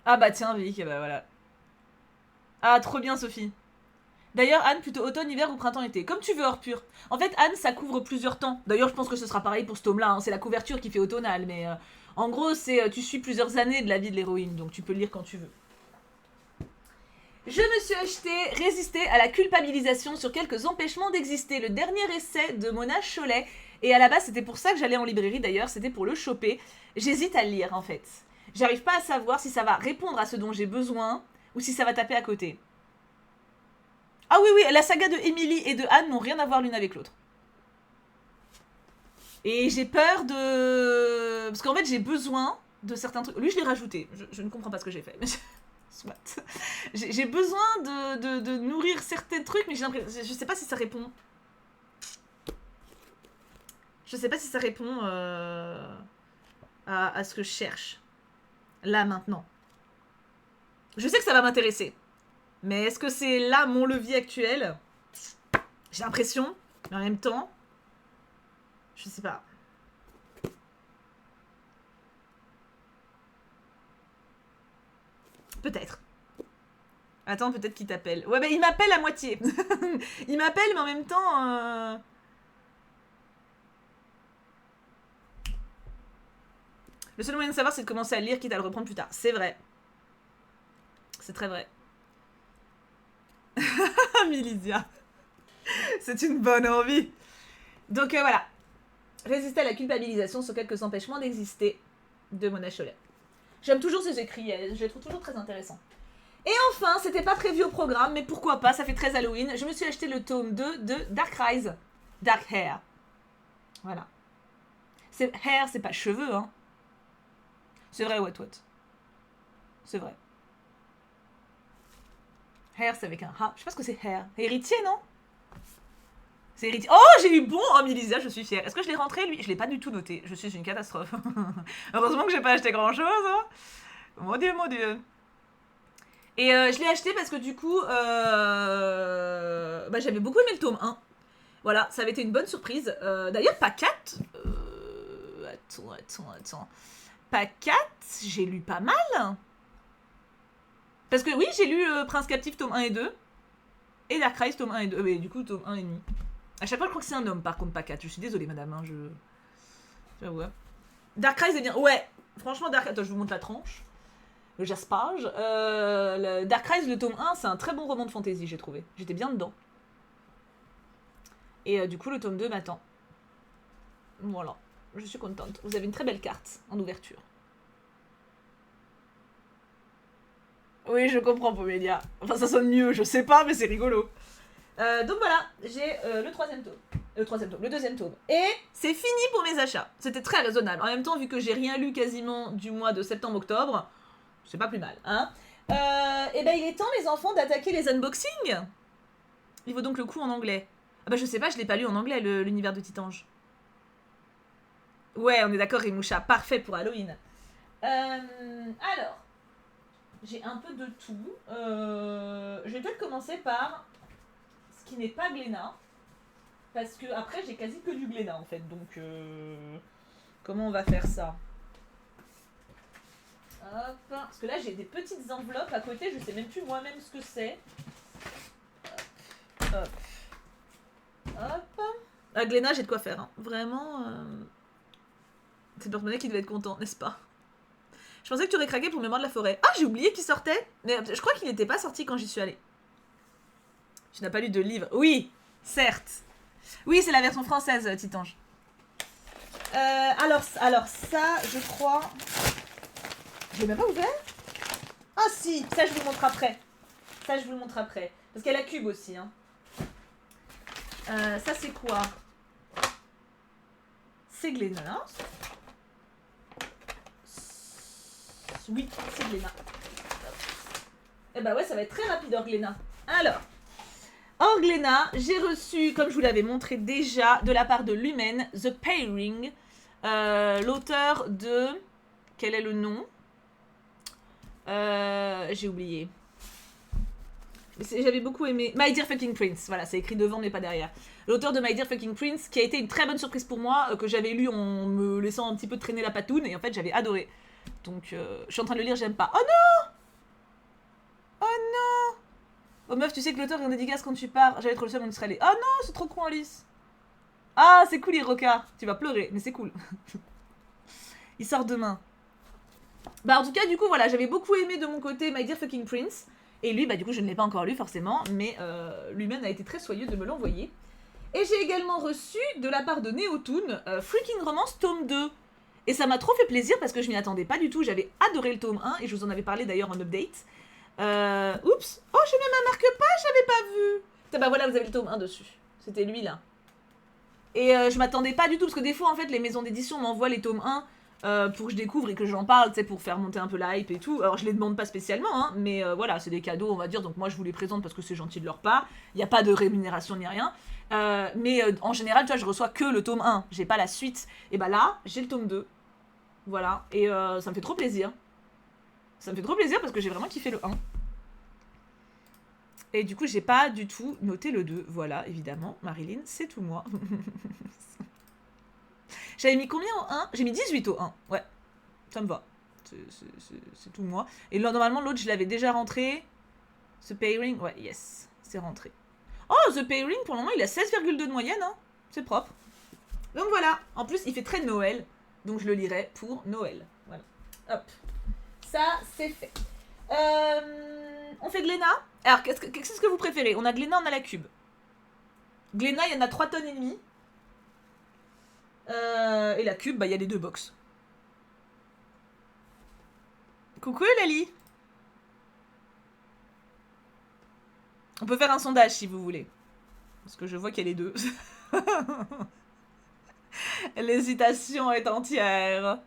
Ah bah tiens, Vic, bah voilà. Ah, trop bien, Sophie. D'ailleurs, Anne, plutôt automne, hiver ou printemps-été? Comme tu veux, hors pur. En fait, Anne, ça couvre plusieurs temps. D'ailleurs, je pense que ce sera pareil pour ce tome-là. Hein. C'est la couverture qui fait automnal, mais en gros, tu suis plusieurs années de la vie de l'héroïne, donc tu peux le lire quand tu veux. Je me suis acheté Résister à la culpabilisation sur quelques empêchements d'exister, le dernier essai de Mona Chollet. Et à la base, c'était pour ça que j'allais en librairie d'ailleurs, c'était pour le choper. J'hésite à le lire en fait. J'arrive pas à savoir si ça va répondre à ce dont j'ai besoin ou si ça va taper à côté. Ah oui, oui, la saga de Emily et de Anne n'ont rien à voir l'une avec l'autre. Et j'ai peur de... Parce qu'en fait, j'ai besoin de certains trucs. Lui, je l'ai rajouté. Je ne comprends pas ce que j'ai fait. Soit. J'ai besoin de nourrir certains trucs, mais j'ai l'impression... Je sais pas si ça répond. Je sais pas si ça répond à ce que je cherche. Là, maintenant. Je sais que ça va m'intéresser. Mais est-ce que c'est là mon levier actuel? J'ai l'impression. Mais en même temps... Je sais pas. Peut-être. Attends, peut-être qu'il t'appelle. Ouais, bah il m'appelle à moitié. Il m'appelle, mais en même temps... Le seul moyen de savoir, c'est de commencer à lire, quitte à le reprendre plus tard. C'est vrai. C'est très vrai. Milisia. C'est une bonne envie. Donc voilà. Résister à la culpabilisation sur quelques empêchements d'exister de Mona Chollet. J'aime toujours ses écrits, je les trouve toujours très intéressants. Et enfin, c'était pas prévu au programme, mais pourquoi pas, ça fait très Halloween. Je me suis acheté le tome 2 de Dark Rise. Dark Hair. Voilà. C'est hair, c'est pas cheveux, hein. C'est vrai, what. C'est vrai. Hair, c'est avec un H. Je sais pas ce que c'est hair. Héritier, non? C'est héritier. Oh, j'ai eu bon. Oh, Milisa, je suis fière. Est-ce que je l'ai rentré, lui? Je l'ai pas du tout noté. Je suis une catastrophe. Heureusement que j'ai pas acheté grand-chose. Hein. Mon Dieu, mon Dieu. Et je l'ai acheté parce que du coup, bah, j'avais beaucoup aimé le tome 1. Voilà, ça avait été une bonne surprise. D'ailleurs, pas 4. Attends. Pas 4, j'ai lu pas mal. Parce que oui, j'ai lu Prince Captif tome 1 et 2. Et Dark Rise tome 1 et 2. Mais du coup, tome 1 et demi. À chaque fois, je crois que c'est un homme, par contre, pas 4. Je suis désolée, madame. Hein, j'avoue. Dark Rise est bien. Ouais, franchement, Dark... Attends, je vous montre la tranche. Le jaspage. Dark Rise, le tome 1, c'est un très bon roman de fantasy, j'ai trouvé. J'étais bien dedans. Et du coup, le tome 2 m'attend. Voilà. Je suis contente. Vous avez une très belle carte en ouverture. Oui, je comprends, Pomélia. Enfin, ça sonne mieux, je sais pas, mais c'est rigolo. Donc voilà, j'ai le deuxième tome. Et c'est fini pour mes achats. C'était très raisonnable. En même temps, vu que j'ai rien lu quasiment du mois de septembre-octobre, c'est pas plus mal, hein. Et ben il est temps, les enfants, d'attaquer les unboxings. Il vaut donc le coup en anglais. Ah bah je sais pas, je l'ai pas lu en anglais, l'univers de Titange. Ouais, on est d'accord, Rimoucha, parfait pour Halloween. Alors, j'ai un peu de tout. Je vais peut-être commencer par ce qui n'est pas Glénat. Parce que après, j'ai quasi que du Glénat en fait. Donc, comment on va faire ça? Hop. Parce que là, j'ai des petites enveloppes à côté. Je sais même plus moi-même ce que c'est. Hop. À Glénat, j'ai de quoi faire. Hein. Vraiment. C'est le porte-monnaie qui devait être content, n'est-ce pas? Je pensais que tu aurais craqué pour Mémoire de la forêt. Ah, j'ai oublié qu'il sortait. Mais je crois qu'il n'était pas sorti quand j'y suis allée. Tu n'as pas lu de livre? Oui, certes. Oui, c'est la version française, Titange. Alors ça, je crois... Je l'ai même pas ouvert? Ah si, ça je vous le montre après. Parce qu'il y a la cube aussi. Hein. Ça c'est quoi? C'est Glénat. Oui, c'est Glénat. Et bah ouais, ça va être très rapide, Glénat. Alors, Glénat, j'ai reçu, comme je vous l'avais montré déjà, de la part de Lumen, The Pairing, l'auteur de... Quel est le nom? J'ai oublié. J'avais beaucoup aimé... My Dear Fucking Prince, voilà, c'est écrit devant mais pas derrière. L'auteur de My Dear Fucking Prince, qui a été une très bonne surprise pour moi, que j'avais lu en me laissant un petit peu traîner la patoune, et en fait j'avais adoré. Donc, je suis en train de le lire, j'aime pas. Oh non! Oh non! Oh meuf, tu sais que l'auteur est en dédicace quand tu pars. J'allais être le seul, on y serait allé. Oh non, c'est trop con, Alice. Ah, c'est cool, Hiroka. Tu vas pleurer, mais c'est cool. Il sort demain. Bah, en tout cas, du coup, voilà, j'avais beaucoup aimé de mon côté My Dear Fucking Prince. Et lui, bah, du coup, je ne l'ai pas encore lu, forcément. Mais lui-même a été très soyeux de me l'envoyer. Et j'ai également reçu, de la part de Neotoon, Freaking Romance tome 2. Et ça m'a trop fait plaisir parce que je m'y attendais pas du tout. J'avais adoré le tome 1 et je vous en avais parlé d'ailleurs en update. Oups. Oh, j'ai même un marque-page, j'avais pas vu. Bah voilà, vous avez le tome 1 dessus. C'était lui, là. Et je m'attendais pas du tout, parce que des fois, en fait, les maisons d'édition m'envoient les tomes 1 pour que je découvre et que j'en parle, tu sais, pour faire monter un peu la hype et tout. Alors, je les demande pas spécialement, hein, mais voilà, c'est des cadeaux, on va dire, donc moi, je vous les présente parce que c'est gentil de leur part. Il n'y a pas de rémunération ni rien. Mais en général, tu vois, je reçois que le tome 1, j'ai pas la suite. Et bah là, j'ai le tome 2. Voilà, et ça me fait trop plaisir. Ça me fait trop plaisir parce que j'ai vraiment kiffé le 1. Et du coup, j'ai pas du tout noté le 2. Voilà, évidemment, Marilyn, c'est tout moi. J'avais mis combien au 1? J'ai mis 18 au 1. Ouais, ça me va. C'est tout moi. Et là, normalement, l'autre, je l'avais déjà rentré. The Pairing, ouais, yes, c'est rentré. Oh, The Pairing, pour le moment, il a 16,2 de moyenne, hein. C'est propre. Donc voilà. En plus, il fait très Noël. Donc je le lirai pour Noël. Voilà. Hop. Ça, c'est fait. On fait Glénat. Alors, qu'est-ce que vous préférez? On a Glénat, on a la cube. Glénat, il y en a 3 tonnes et demie. Et la cube, bah, il y a les 2 box. Coucou Lali. On peut faire un sondage si vous voulez. Parce que je vois qu'il y a les 2. L'hésitation est entière.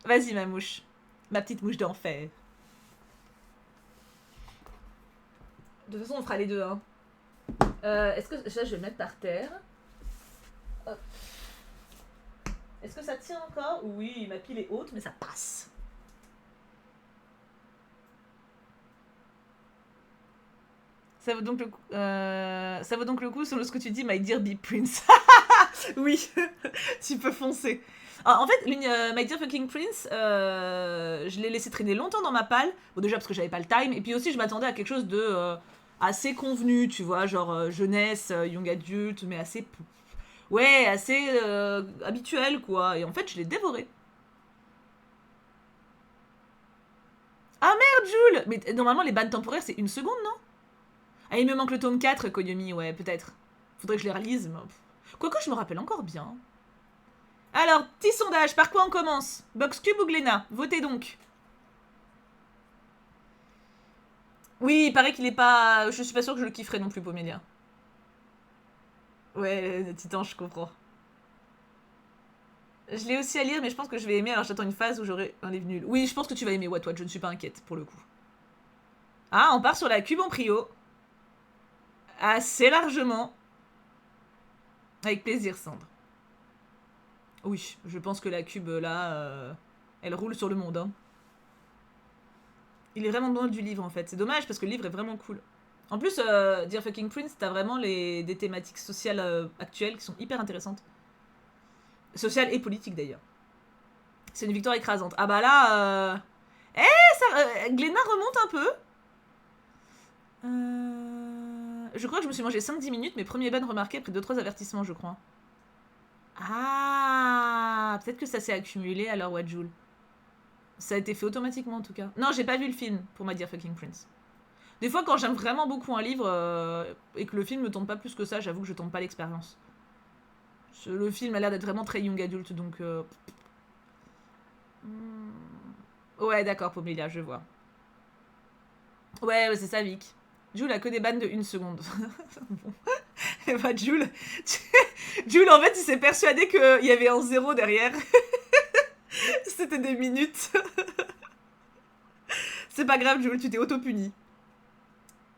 Vas-y ma mouche. Ma petite mouche d'enfer. De toute façon on fera les 2 hein. Est-ce que ça je vais le mettre par terre. Hop. Est-ce que ça tient encore? Oui, ma pile est haute mais ça passe. Ça vaut donc le coup selon ce que tu dis, my dear Bee Prince. Oui, tu peux foncer. En fait, My Dear Fucking Prince, je l'ai laissé traîner longtemps dans ma palle. Bon, déjà parce que j'avais pas le time. Et puis aussi, je m'attendais à quelque chose de assez convenu, tu vois, genre jeunesse, young adulte, mais assez. Ouais, assez habituel, quoi. Et en fait, je l'ai dévoré. Ah merde, Jules! Mais normalement, les bannes temporaires, c'est 1 seconde, non? Ah, il me manque le tome 4, Koyomi, ouais, peut-être. Faudrait que je les relise, mais... Quoique, je me rappelle encore bien. Alors, petit sondage, par quoi on commence? Box Cube ou Glénat? Votez donc. Oui, il paraît qu'il est pas... Je suis pas sûre que je le kifferais non plus, Pomélia. Ouais, Titan, je comprends. Je l'ai aussi à lire, mais je pense que je vais aimer, alors j'attends une phase où j'aurai un livre nul. Oui, je pense que tu vas aimer What What, je ne suis pas inquiète, pour le coup. Ah, on part sur la cube en prio. Assez largement. Avec plaisir, Sandre. Oui, je pense que la cube, là, elle roule sur le monde. Hein. Il est vraiment loin du livre, en fait. C'est dommage, parce que le livre est vraiment cool. En plus, Dear Fucking Prince, t'as vraiment des thématiques sociales actuelles qui sont hyper intéressantes. Sociales et politiques, d'ailleurs. C'est une victoire écrasante. Ah bah là... Glénat remonte un peu. Je crois que je me suis mangé 5-10 minutes, mes premiers bans remarqués après 2-3 avertissements, je crois. Ah, peut-être que ça s'est accumulé alors, Wadjoul. Ça a été fait automatiquement en tout cas. Non, j'ai pas vu le film pour My Dear Fucking Prince. Des fois, quand j'aime vraiment beaucoup un livre et que le film me tente pas plus que ça, j'avoue que je tente pas l'expérience. Le film a l'air d'être vraiment très young adulte, donc. Ouais, d'accord, Pomélia, je vois. Ouais, c'est ça, Vic. Jules a que des bannes de 1 seconde. Bon. Et bah, Jules, Jules, en fait, il s'est persuadé qu'il y avait un 0 derrière. C'était des minutes. C'est pas grave, Jules, tu t'es auto-puni.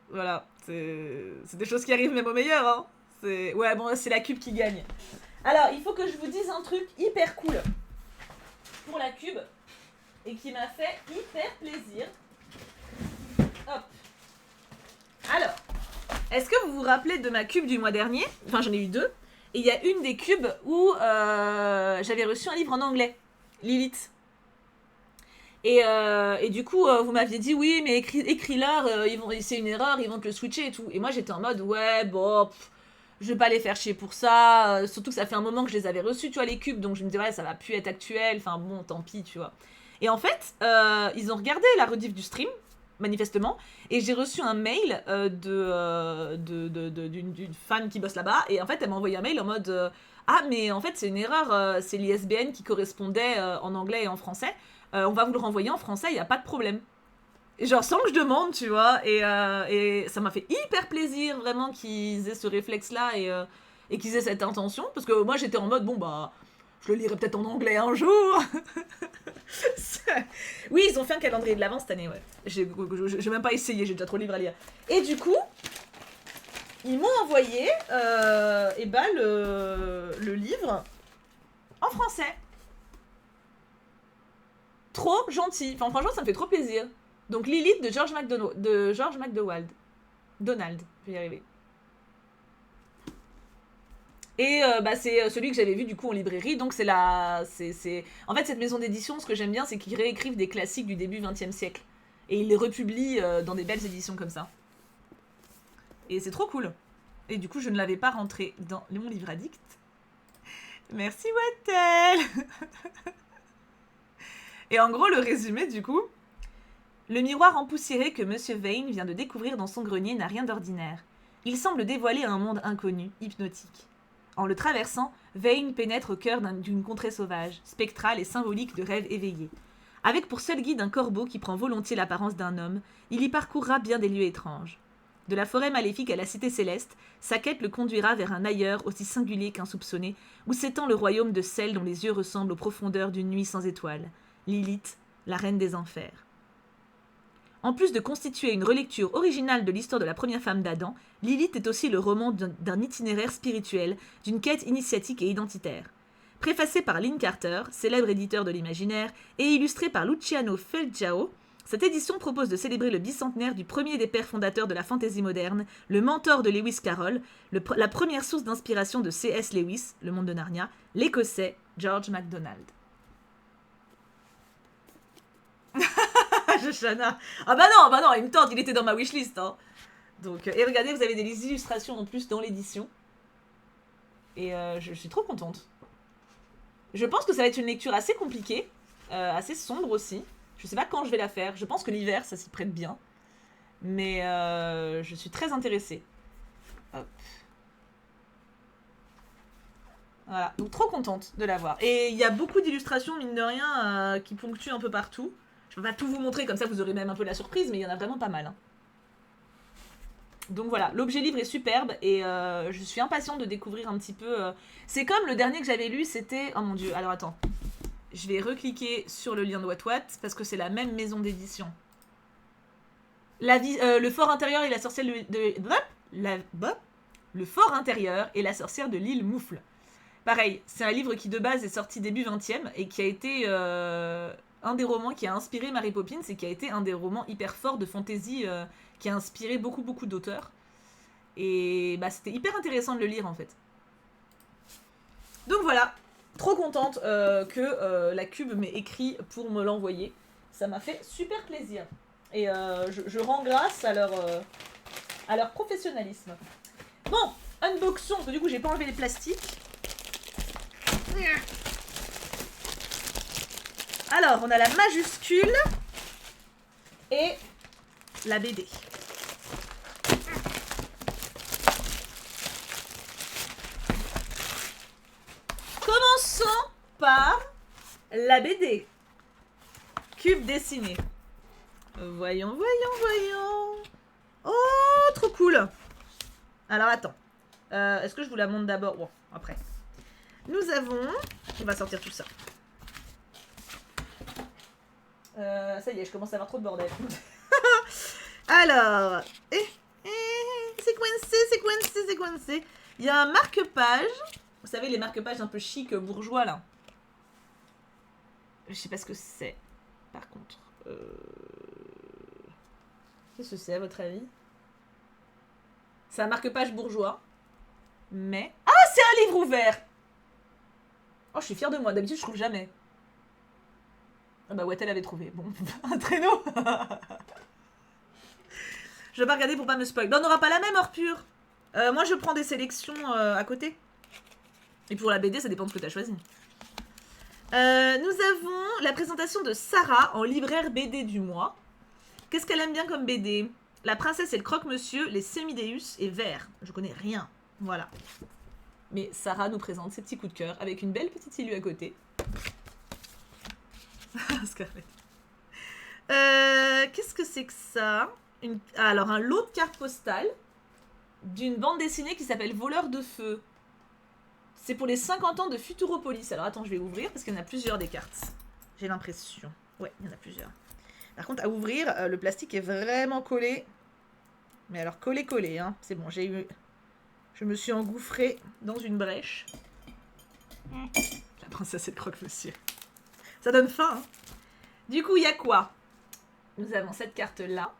Voilà, c'est des choses qui arrivent même au meilleur. Hein. Ouais, bon, c'est la cube qui gagne. Alors, il faut que je vous dise un truc hyper cool pour la cube et qui m'a fait hyper plaisir. Hop. Alors, est-ce que vous vous rappelez de ma cube du mois dernier? Enfin, j'en ai eu 2. Et il y a une des cubes où j'avais reçu un livre en anglais, Lilith. Et du coup, vous m'aviez dit, oui, mais écris-leur, c'est une erreur, ils vont te le switcher et tout. Et moi, j'étais en mode, ouais, bon, je vais pas les faire chier pour ça. Surtout que ça fait un moment que je les avais reçus, tu vois, les cubes. Donc je me disais, ouais, ça va plus être actuel. Enfin bon, tant pis, tu vois. Et en fait, ils ont regardé la rediff du stream, manifestement. Et j'ai reçu un mail d'une fan qui bosse là-bas. Et en fait, elle m'a envoyé un mail en mode, ah, mais en fait, c'est une erreur. C'est l'ISBN qui correspondait en anglais et en français. On va vous le renvoyer en français, il n'y a pas de problème. Et genre sans que je demande, tu vois, et ça m'a fait hyper plaisir vraiment qu'ils aient ce réflexe-là et qu'ils aient cette intention, parce que moi j'étais en mode, bon bah, je le lirai peut-être en anglais un jour. Oui, ils ont fait un calendrier de l'avant cette année, ouais. J'ai même pas essayé, j'ai déjà trop de livres à lire. Et du coup, ils m'ont envoyé le livre en français. Trop gentil. Enfin, franchement, ça me fait trop plaisir. Donc, Lilith de George MacDonald. Donald, je vais y arriver. Et bah, c'est celui que j'avais vu du coup en librairie, donc c'est la... En fait, cette maison d'édition, ce que j'aime bien, c'est qu'ils réécrivent des classiques du début 20e siècle. Et ils les republient dans des belles éditions comme ça. Et c'est trop cool. Et du coup, je ne l'avais pas rentré dans mon livre addict. Merci Wattel. Et en gros, le résumé du coup... Le miroir empoussiéré que Monsieur Vane vient de découvrir dans son grenier n'a rien d'ordinaire. Il semble dévoiler un monde inconnu, hypnotique. En le traversant, Vane pénètre au cœur d'une contrée sauvage, spectrale et symbolique de rêves éveillés. Avec pour seul guide un corbeau qui prend volontiers l'apparence d'un homme, il y parcourra bien des lieux étranges. De la forêt maléfique à la cité céleste, sa quête le conduira vers un ailleurs aussi singulier qu'insoupçonné, où s'étend le royaume de celle dont les yeux ressemblent aux profondeurs d'une nuit sans étoiles, Lilith, la reine des enfers. En plus de constituer une relecture originale de l'histoire de la première femme d'Adam, Lilith est aussi le roman d'un itinéraire spirituel, d'une quête initiatique et identitaire. Préfacée par Lynn Carter, célèbre éditeur de l'imaginaire, et illustrée par Luciano Fulciao, cette édition propose de célébrer le bicentenaire du premier des pères fondateurs de la fantaisie moderne, le mentor de Lewis Carroll, la première source d'inspiration de C.S. Lewis, Le Monde de Narnia, l'Écossais George MacDonald. Joshana. Ah bah non, il me tente, il était dans ma wishlist. Hein. Donc, et regardez, vous avez des illustrations en plus dans l'édition. Et je suis trop contente. Je pense que ça va être une lecture assez compliquée, assez sombre aussi. Je sais pas quand je vais la faire. Je pense que l'hiver, ça s'y prête bien. Mais je suis très intéressée. Hop. Voilà, donc trop contente de l'avoir. Et il y a beaucoup d'illustrations, mine de rien, qui ponctuent un peu partout. Je peux pas tout vous montrer, comme ça vous aurez même un peu la surprise, mais il y en a vraiment pas mal. Hein. Donc voilà, l'objet livre est superbe et je suis impatiente de découvrir un petit peu... C'est comme le dernier que j'avais lu, c'était... Oh mon dieu, alors attends. Je vais recliquer sur le lien de WhatWhat, parce que c'est la même maison d'édition. Le fort intérieur et la sorcière Le fort intérieur et la sorcière de l'île Moufle. Pareil, c'est un livre qui de base est sorti début 20e et qui a été... un des romans qui a inspiré Mary Poppins et qui a été un des romans hyper forts de fantasy qui a inspiré beaucoup d'auteurs. Et bah, c'était hyper intéressant de le lire en fait. Donc voilà, trop contente que la Cube m'ait écrit pour me l'envoyer. Ça m'a fait super plaisir. Et je rends grâce à leur professionnalisme. Bon, unboxons, parce que du coup j'ai pas enlevé les plastiques. Alors, on a la majuscule et la BD. Commençons par la BD. Cube dessiné. Voyons. Oh, trop cool. Alors, attends. Est-ce que je vous la montre d'abord? Bon, après. Nous avons... On va sortir tout ça. Ça y est, je commence à avoir trop de bordel. Alors, c'est coincé. Il y a un marque-page. Vous savez, les marque-pages un peu chic bourgeois là. Je sais pas ce que c'est. Par contre, qu'est-ce que c'est à votre avis? C'est un marque-page bourgeois. Mais... Ah, c'est un livre ouvert. Oh, je suis fière de moi. D'habitude, je trouve jamais. Ah bah Wattel avait trouvé. Bon, un traîneau. Je vais pas regarder pour pas me spoil. Ben, on n'aura pas la même heure pure. Moi, je prends des sélections à côté. Et pour la BD, ça dépend de ce que tu as choisi. Nous avons la présentation de Sarah en libraire BD du mois. Qu'est-ce qu'elle aime bien comme BD? La princesse et le croque-monsieur, les Semideus et Vert. Je connais rien. Voilà. Mais Sarah nous présente ses petits coups de cœur avec une belle petite illu à côté. Scarlett. Qu'est-ce que c'est que ça? Alors, un lot de cartes postales d'une bande dessinée qui s'appelle Voleur de feu. C'est pour les 50 ans de Futuropolis. Alors, attends, je vais ouvrir parce qu'il y en a plusieurs des cartes. J'ai l'impression. Ouais, il y en a plusieurs. Par contre, à ouvrir, le plastique est vraiment collé. Mais alors, collé, hein. C'est bon, je me suis engouffrée dans une brèche. La princesse et le croque-monsieur. Ça donne faim, hein. Du coup, il y a quoi? Nous avons cette carte-là.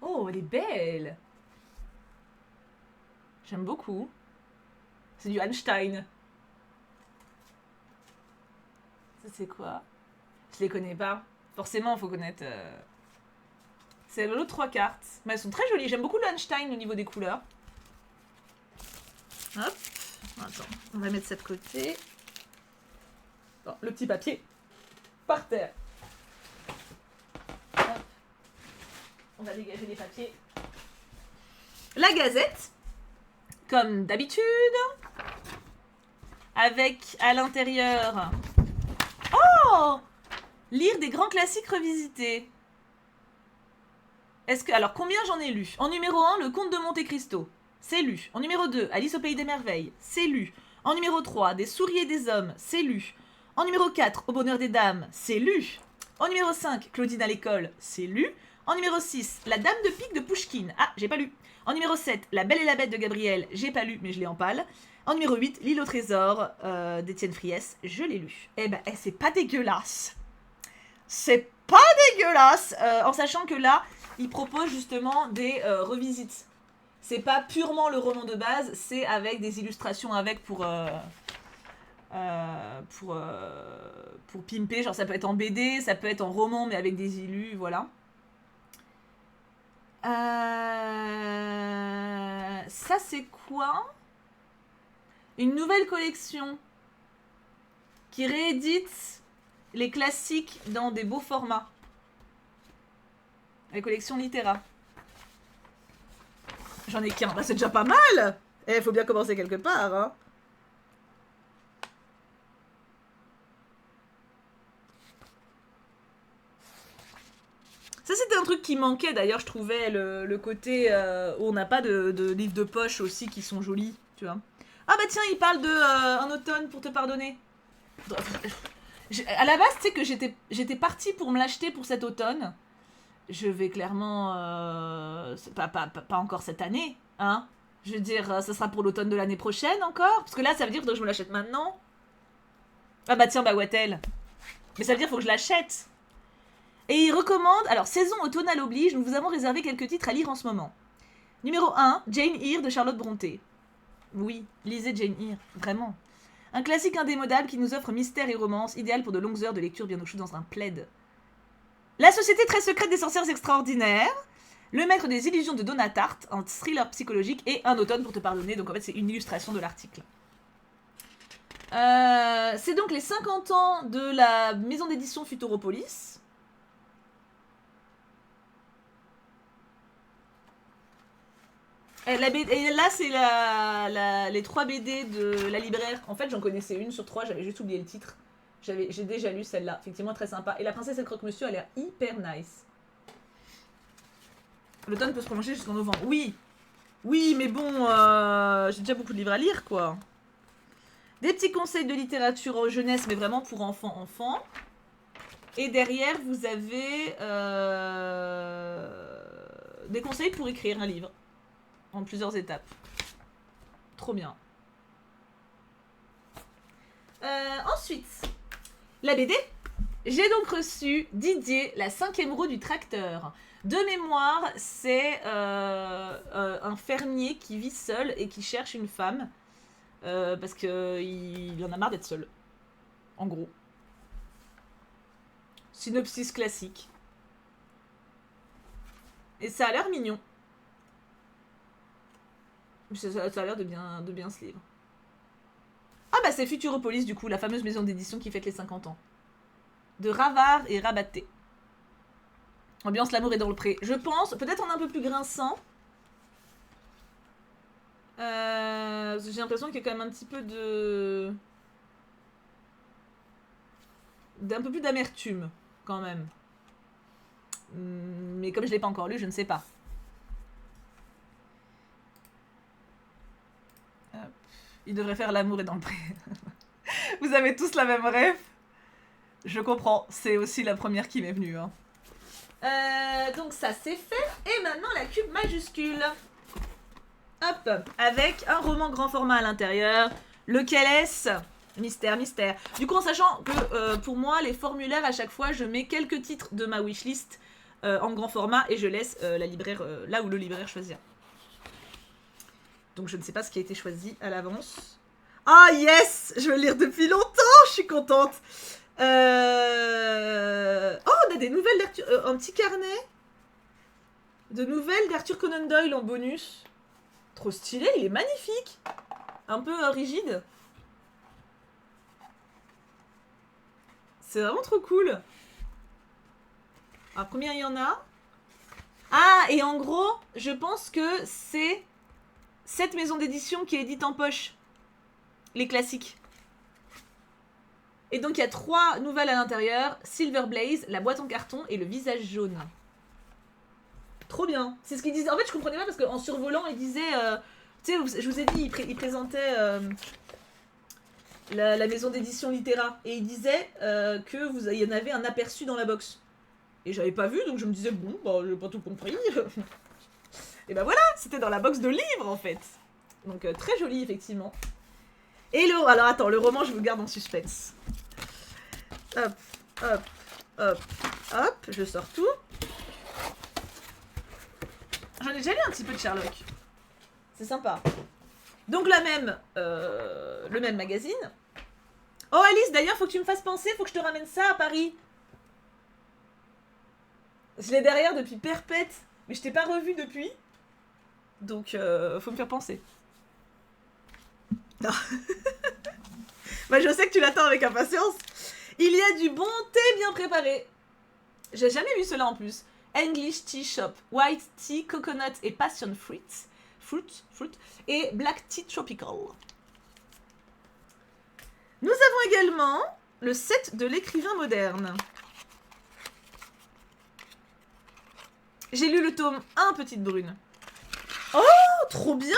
Oh, elle est belle. J'aime beaucoup. C'est du Einstein. Ça c'est quoi? Je les connais pas. Forcément, faut connaître... C'est le lot de 3 cartes. Mais elles sont très jolies. J'aime beaucoup le Einstein au niveau des couleurs. Hop. Attends, on va mettre ça de côté. Bon, le petit papier. Par terre. Hop. On va dégager les papiers. La Gazette. Comme d'habitude. Avec à l'intérieur... Oh! Lire des grands classiques revisités. Est-ce que... Alors, combien j'en ai lu? En numéro 1, Le Comte de Monte Cristo. C'est lu. En numéro 2, Alice au Pays des Merveilles. C'est lu. En numéro 3, Des souris et des hommes. C'est lu. En numéro 4, Au bonheur des dames. C'est lu. En numéro 5, Claudine à l'école. C'est lu. En numéro 6, La Dame de pique de Pouchkine. Ah, j'ai pas lu. En numéro 7, La Belle et la Bête de Gabriel. J'ai pas lu, mais je l'ai en pâle. En numéro 8, L'île au trésor d'Étienne Friès. Je l'ai lu. Eh ben, c'est pas dégueulasse. C'est pas dégueulasse. En sachant que là, il propose justement des revisites. C'est pas purement le roman de base, c'est avec des illustrations avec pour pimper. Genre ça peut être en BD, ça peut être en roman, mais avec des illus, voilà. Ça c'est quoi? Une nouvelle collection qui réédite les classiques dans des beaux formats. La collection Littéra. J'en ai qu'un, bah c'est déjà pas mal. Eh, faut bien commencer quelque part, hein. Ça c'était un truc qui manquait d'ailleurs, je trouvais le côté où on n'a pas de livres de poche aussi qui sont jolis, tu vois. Ah bah tiens, il parle de Un automne pour te pardonner. À la base, tu sais que j'étais partie pour me l'acheter pour cet automne. Je vais clairement... pas encore cette année, hein. Je veux dire, ça sera pour l'automne de l'année prochaine encore. Parce que là, ça veut dire que je me l'achète maintenant. Ah bah tiens, bah Wattel. Mais ça veut dire qu'il faut que je l'achète. Et il recommande... Alors, saison automnale oblige, nous vous avons réservé quelques titres à lire en ce moment. Numéro 1, Jane Eyre de Charlotte Brontë. Oui, lisez Jane Eyre, vraiment. Un classique indémodable qui nous offre mystère et romance, idéal pour de longues heures de lecture bien au chaud dans un plaid. La société très secrète des sorcières extraordinaires. Le maître des illusions de Donna Tartt, un thriller psychologique, et Un automne pour te pardonner. Donc en fait, c'est une illustration de l'article. C'est donc les 50 ans de la maison d'édition Futuropolis. Et là, c'est les 3 BD de la libraire. En fait, j'en connaissais une sur 3, j'avais juste oublié le titre. J'ai déjà lu celle-là, effectivement très sympa. Et La princesse et le croque-monsieur a l'air hyper nice. L'automne peut se prolonger jusqu'en novembre. Oui, oui, mais bon, j'ai déjà beaucoup de livres à lire, quoi. Des petits conseils de littérature jeunesse, mais vraiment pour enfants. Et derrière, vous avez des conseils pour écrire un livre. En plusieurs étapes. Trop bien. Ensuite, la BD. J'ai donc reçu Didier, la 5e roue du tracteur. De mémoire, c'est un fermier qui vit seul et qui cherche une femme. Parce qu'il en a marre d'être seul. En gros. Synopsis classique. Et ça a l'air mignon. Ça a l'air de bien ce livre. Ah bah c'est Futuropolis du coup, la fameuse maison d'édition qui fête les 50 ans. De Ravard et Rabaté. Ambiance L'amour est dans le pré. Je pense, peut-être en un peu plus grinçant. J'ai l'impression qu'il y a quand même un petit peu d'un peu plus d'amertume, quand même. Mais comme je l'ai pas encore lu, je ne sais pas. Il devrait faire L'amour est dans le pré. Vous avez tous la même rêve. Je comprends, c'est aussi la première qui m'est venue. Hein. Donc ça c'est fait. Et maintenant la cube majuscule. Hop, avec un roman grand format à l'intérieur. Lequel est-ce? Mystère, mystère. Du coup, en sachant que pour moi, les formulaires, à chaque fois, je mets quelques titres de ma wishlist en grand format et je laisse la libraire là où le libraire choisir. Donc je ne sais pas ce qui a été choisi à l'avance. Ah yes, je veux le lire depuis longtemps, je suis contente. Oh, on a des nouvelles d'Arthur... un petit carnet de nouvelles d'Arthur Conan Doyle en bonus. Trop stylé, il est magnifique. Un peu rigide. C'est vraiment trop cool. Alors, combien il y en a? Ah, et en gros, je pense que c'est cette maison d'édition qui édite en poche les classiques. Et donc, il y a 3 nouvelles à l'intérieur. Silver Blaze, la boîte en carton et le visage jaune. Trop bien. C'est ce qu'il disait. En fait, je comprenais pas parce qu'en survolant, il disait... tu sais, je vous ai dit, il présentait la maison d'édition Littéra. Et il disait il y en avait un aperçu dans la box. Et j'avais pas vu, donc je me disais, bon, bah, j'ai pas tout compris. Et bah voilà, c'était dans la box de livres, en fait. Donc, très joli, effectivement. Et alors, attends, le roman, je vous le garde en suspense. Hop, hop, hop, hop, je sors tout. J'en ai déjà lu un petit peu de Sherlock. C'est sympa. Donc le même magazine. Oh Alice, d'ailleurs, faut que tu me fasses penser, faut que je te ramène ça à Paris. Je l'ai derrière depuis perpète, mais je t'ai pas revu depuis. Donc, faut me faire penser. Non. Bah, je sais que tu l'attends avec impatience. Il y a du bon thé bien préparé. J'ai jamais vu cela en plus. English Tea Shop, White Tea, Coconut et Passion Fruit, et Black Tea Tropical. Nous avons également le set de l'écrivain moderne. J'ai lu le tome 1, Petite Brune. Oh, trop bien!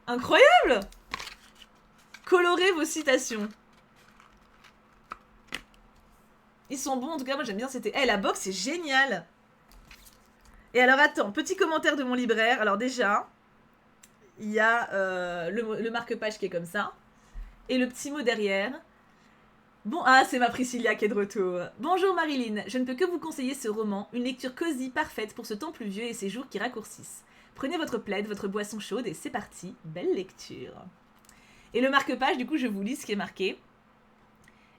Incroyable! Colorez vos citations. Ils sont bons, en tout cas, moi j'aime bien. C'était. La box, c'est génial! Et alors, attends, petit commentaire de mon libraire. Alors, déjà, il y a le marque-page qui est comme ça. Et le petit mot derrière. Bon, c'est ma Priscilla qui est de retour. Bonjour Marilyn, je ne peux que vous conseiller ce roman, une lecture cosy parfaite pour ce temps pluvieux et ces jours qui raccourcissent. Prenez votre plaid, votre boisson chaude et c'est parti, belle lecture. Et le marque-page, du coup, je vous lis ce qui est marqué.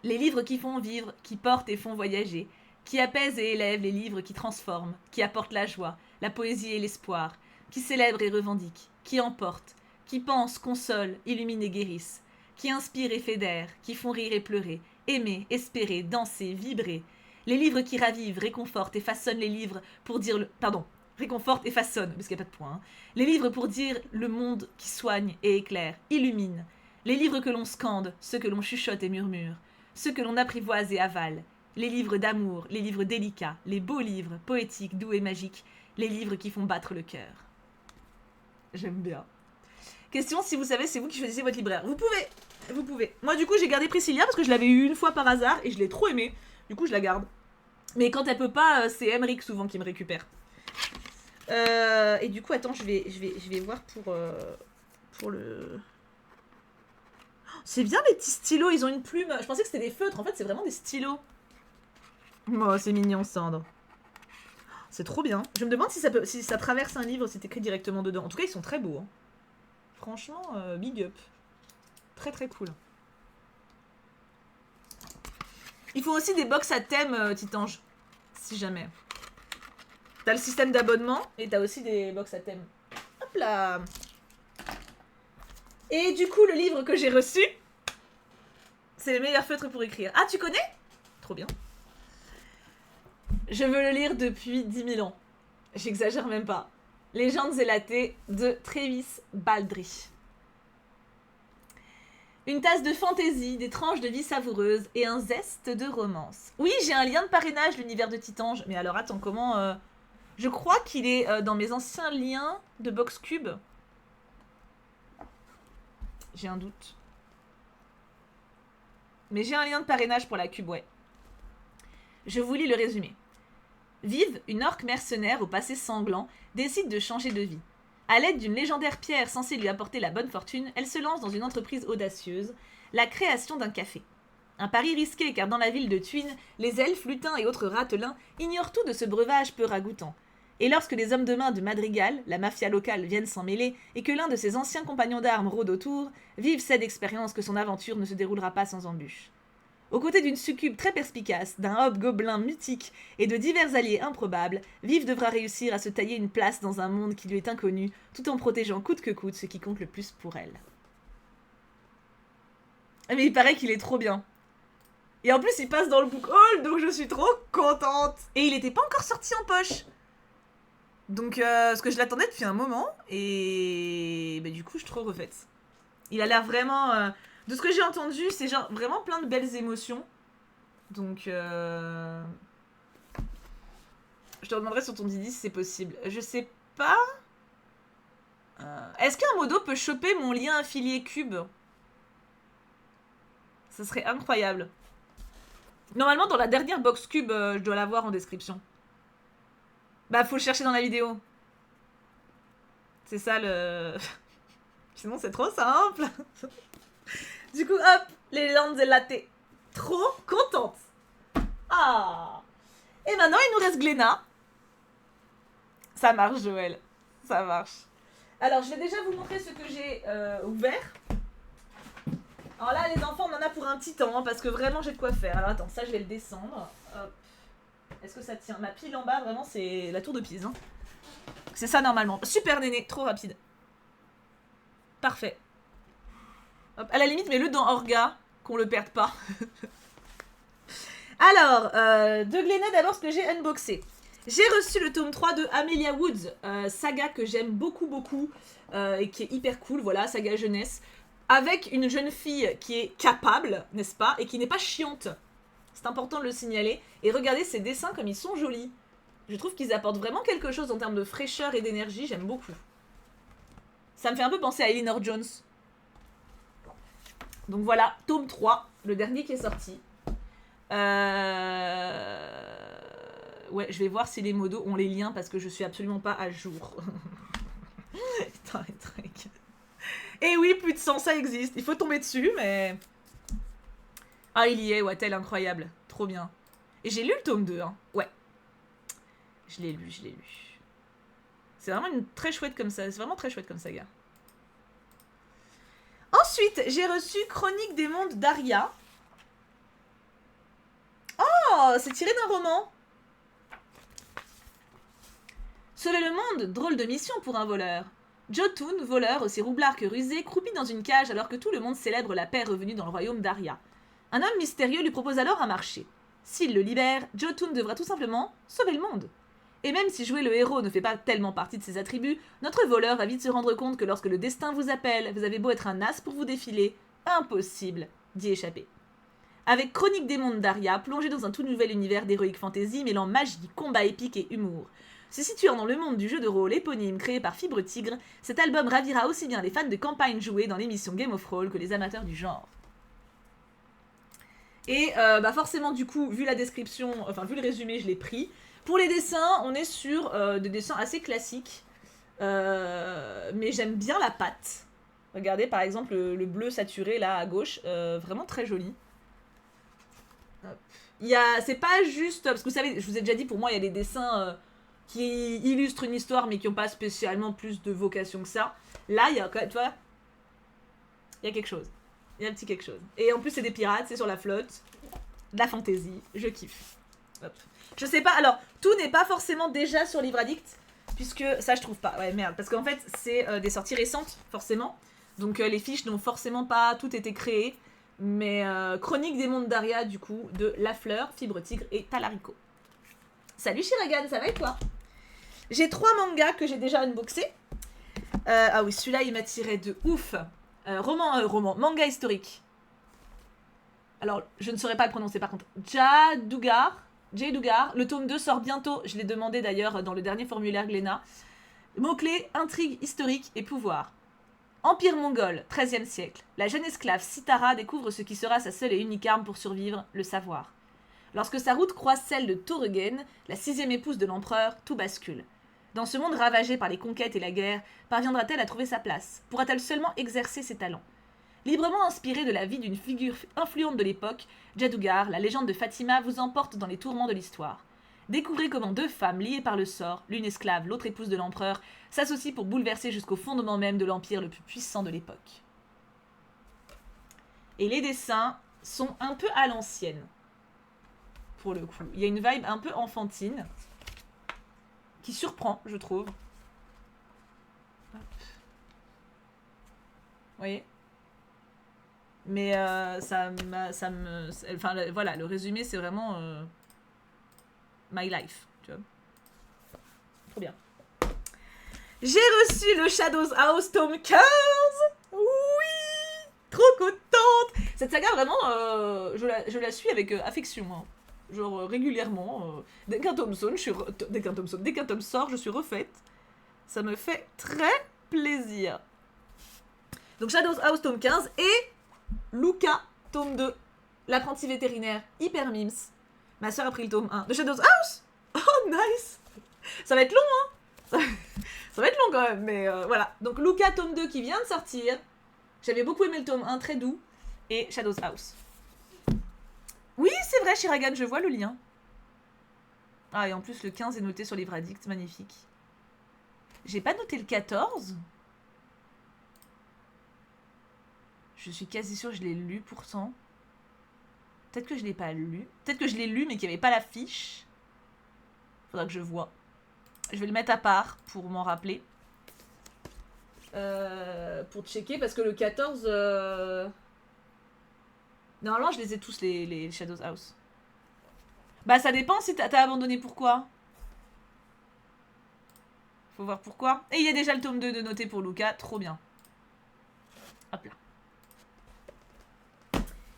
Les livres qui font vivre, qui portent et font voyager, qui apaisent et élèvent, les livres qui transforment, qui apportent la joie, la poésie et l'espoir, qui célèbrent et revendiquent, qui emportent, qui pensent, consolent, illuminent et guérissent, qui inspirent et fédèrent, qui font rire et pleurer, aimer, espérer, danser, vibrer. Les livres qui ravivent, réconfortent et façonnent les livres pour dire le... Pardon, réconfortent et façonnent, parce qu'il n'y a pas de point. Hein. Les livres pour dire le monde qui soigne et éclaire, illumine. Les livres que l'on scande, ceux que l'on chuchote et murmure, ceux que l'on apprivoise et avale. Les livres d'amour, les livres délicats, les beaux livres, poétiques, doux et magiques, les livres qui font battre le cœur. J'aime bien. Question, si vous savez, c'est vous qui choisissez votre libraire. Vous pouvez. Moi, du coup, j'ai gardé Priscilla parce que je l'avais eu une fois par hasard et je l'ai trop aimée. Du coup, je la garde. Mais quand elle peut pas, c'est Emmerich souvent qui me récupère. Et du coup, attends, je vais voir pour le... C'est bien les petits stylos, ils ont une plume. Je pensais que c'était des feutres, en fait, c'est vraiment des stylos. Oh, c'est mignon, Sandre. C'est trop bien. Je me demande si ça traverse un livre, c'est écrit directement dedans. En tout cas, ils sont très beaux. Hein. Franchement, big up. Très très cool. Il faut aussi des box à thème, Titange. Si jamais. T'as le système d'abonnement et t'as aussi des box à thème. Hop là. Et du coup, le livre que j'ai reçu, c'est les meilleurs feutres pour écrire. Ah, tu connais? Trop bien. Je veux le lire depuis 10 000 ans. J'exagère même pas. Légendes élatées de Travis Baldree. Une tasse de fantaisie, des tranches de vie savoureuse et un zeste de romance. Oui, j'ai un lien de parrainage, l'univers de Titange. Mais alors, attends, comment... Je crois qu'il est dans mes anciens liens de Boxcube. J'ai un doute. Mais j'ai un lien de parrainage pour la cube, ouais. Je vous lis le résumé. Vive, une orque mercenaire au passé sanglant, décide de changer de vie. À l'aide d'une légendaire pierre censée lui apporter la bonne fortune, elle se lance dans une entreprise audacieuse, la création d'un café. Un pari risqué car dans la ville de Twin, les elfes, lutins et autres ratelins ignorent tout de ce breuvage peu ragoûtant. Et lorsque les hommes de main de Madrigal, la mafia locale, viennent s'en mêler, et que l'un de ses anciens compagnons d'armes rôde autour, Viv sait d'expérience que son aventure ne se déroulera pas sans embûches. Aux côtés d'une succube très perspicace, d'un hobgoblin mutique et de divers alliés improbables, Viv devra réussir à se tailler une place dans un monde qui lui est inconnu, tout en protégeant coûte que coûte ce qui compte le plus pour elle. Mais il paraît qu'il est trop bien. Et en plus, il passe dans le book haul, donc je suis trop contente. Et il était pas encore sorti en poche. Donc, parce que je l'attendais depuis un moment, et bah, du coup, je suis trop refaite. Il a l'air vraiment... de ce que j'ai entendu, c'est genre vraiment plein de belles émotions. Donc, je te demanderai sur ton Didi si c'est possible. Je sais pas... Est-ce qu'un modo peut choper mon lien affilié Cube? Ça serait incroyable. Normalement, dans la dernière box Cube, je dois l'avoir en description. Bah, faut le chercher dans la vidéo. C'est ça le... Sinon, c'est trop simple. Du coup, hop, les landes et latte. Trop contente. Ah. Et maintenant, il nous reste Glénat. Ça marche, Joël. Ça marche. Alors, je vais déjà vous montrer ce que j'ai ouvert. Alors là, les enfants, on en a pour un petit temps, hein, parce que vraiment, j'ai de quoi faire. Alors, attends, ça, je vais le descendre. Hop. Est-ce que ça tient? Ma pile en bas, vraiment, c'est la tour de Pise. Hein. C'est ça, normalement. Super, néné. Trop rapide. Parfait. Hop. À la limite, mets-le dans Orga, qu'on le perde pas. Alors, de Glénat, d'abord, ce que j'ai unboxé. J'ai reçu le tome 3 de Amelia Woods, saga que j'aime beaucoup, beaucoup, et qui est hyper cool, voilà, saga jeunesse, avec une jeune fille qui est capable, n'est-ce pas, et qui n'est pas chiante. C'est important de le signaler. Et regardez ces dessins comme ils sont jolis. Je trouve qu'ils apportent vraiment quelque chose en termes de fraîcheur et d'énergie, j'aime beaucoup. Ça me fait un peu penser à Elinor Jones. Donc voilà, tome 3, le dernier qui est sorti. Ouais, je vais voir si les modos ont les liens parce que je suis absolument pas à jour. Putain, les trucs. Et oui, plus de 100, ça existe. Il faut tomber dessus, mais... Ah, il y est, ouais, tel incroyable. Trop bien. Et j'ai lu le tome 2, hein. Ouais. Je l'ai lu, je l'ai lu. C'est vraiment une très chouette comme ça. C'est vraiment très chouette comme saga. Ensuite, j'ai reçu Chronique des mondes d'Aria. Oh, c'est tiré d'un roman. Sauver le monde, drôle de mission pour un voleur. Jotun, voleur aussi roublard que rusé, croupit dans une cage alors que tout le monde célèbre la paix revenue dans le royaume d'Aria. Un homme mystérieux lui propose alors un marché. S'il le libère, Jotun devra tout simplement sauver le monde. Et même si jouer le héros ne fait pas tellement partie de ses attributs, notre voleur va vite se rendre compte que lorsque le destin vous appelle, vous avez beau être un as pour vous défiler, impossible d'y échapper. Avec Chronique des mondes d'Aria, plongé dans un tout nouvel univers d'heroic fantasy mêlant magie, combat épique et humour. Se situant dans le monde du jeu de rôle éponyme créé par Fibre Tigre, cet album ravira aussi bien les fans de campagne jouées dans l'émission Game of Thrones que les amateurs du genre. Et bah forcément, du coup, vu la description, enfin vu le résumé, je l'ai pris. Pour les dessins, on est sur des dessins assez classiques, mais j'aime bien la patte. Regardez par exemple le bleu saturé là à gauche, vraiment très joli. C'est pas juste, parce que vous savez, je vous ai déjà dit, pour moi il y a des dessins qui illustrent une histoire mais qui n'ont pas spécialement plus de vocation que ça. Là, il y a, tu vois, il y a quelque chose. Il y a un petit quelque chose. Et en plus, c'est des pirates, c'est sur la flotte, de la fantaisie, je kiffe. Hop. Je sais pas, alors, tout n'est pas forcément déjà sur Livre Addict, puisque ça, je trouve pas. Ouais, merde, parce qu'en fait, c'est des sorties récentes, forcément. Donc, les fiches n'ont forcément pas toutes été créées. Mais Chronique des mondes d'Aria, du coup, de La Fleur, Fibre Tigre et Talarico. Salut Shiragan, ça va et toi? J'ai 3 mangas que j'ai déjà unboxés. Ah oui, celui-là, il m'attirait de ouf. Manga historique. Alors, je ne saurais pas le prononcer par contre. Jadugar. Le tome 2 sort bientôt. Je l'ai demandé d'ailleurs dans le dernier formulaire Glénat. Mots-clés, intrigue, historique et pouvoir. Empire mongol, 13e siècle. La jeune esclave Sitara découvre ce qui sera sa seule et unique arme pour survivre, le savoir. Lorsque sa route croise celle de Toregen, la 6e épouse de l'empereur, tout bascule. Dans ce monde ravagé par les conquêtes et la guerre, parviendra-t-elle à trouver sa place? Pourra-t-elle seulement exercer ses talents? Librement inspirée de la vie d'une figure influente de l'époque, Jadugar, la légende de Fatima, vous emporte dans les tourments de l'histoire. Découvrez comment deux femmes liées par le sort, l'une esclave, l'autre épouse de l'empereur, s'associent pour bouleverser jusqu'au fondement même de l'empire le plus puissant de l'époque. Et les dessins sont un peu à l'ancienne, pour le coup. Il y a une vibe un peu enfantine, qui surprend, je trouve. Hop. Vous voyez ? Mais ça me... Enfin, voilà, le résumé, c'est vraiment... my life, tu vois. Trop bien. J'ai reçu le Shadows House tome 15. Oui, trop contente. Cette saga, vraiment, je la suis avec affection. Hein. Genre, régulièrement. Dès qu'un tome sort, je suis refaite. Ça me fait très plaisir. Donc, Shadows House tome 15 et Luca tome 2. L'apprenti vétérinaire, hyper mims. Ma soeur a pris le tome 1 de Shadows House. Oh, nice. Ça va être long, hein. Ça va être long quand même, mais voilà. Donc Luca tome 2 qui vient de sortir. J'avais beaucoup aimé le tome 1, très doux. Et Shadows House. Oui, c'est vrai, Shiragan, je vois le lien. Ah, et en plus, le 15 est noté sur Livre Addict, magnifique. J'ai pas noté le 14. Je suis quasi sûre que je l'ai lu pourtant. Peut-être que je l'ai pas lu. Peut-être que je l'ai lu mais qu'il n'y avait pas la fiche. Faudra que je vois. Je vais le mettre à part pour m'en rappeler. Pour checker parce que le 14... Normalement je les ai tous les Shadows House. Bah ça dépend si t'as abandonné pourquoi. Faut voir pourquoi. Et il y a déjà le tome 2 de noté pour Luca, trop bien. Hop là.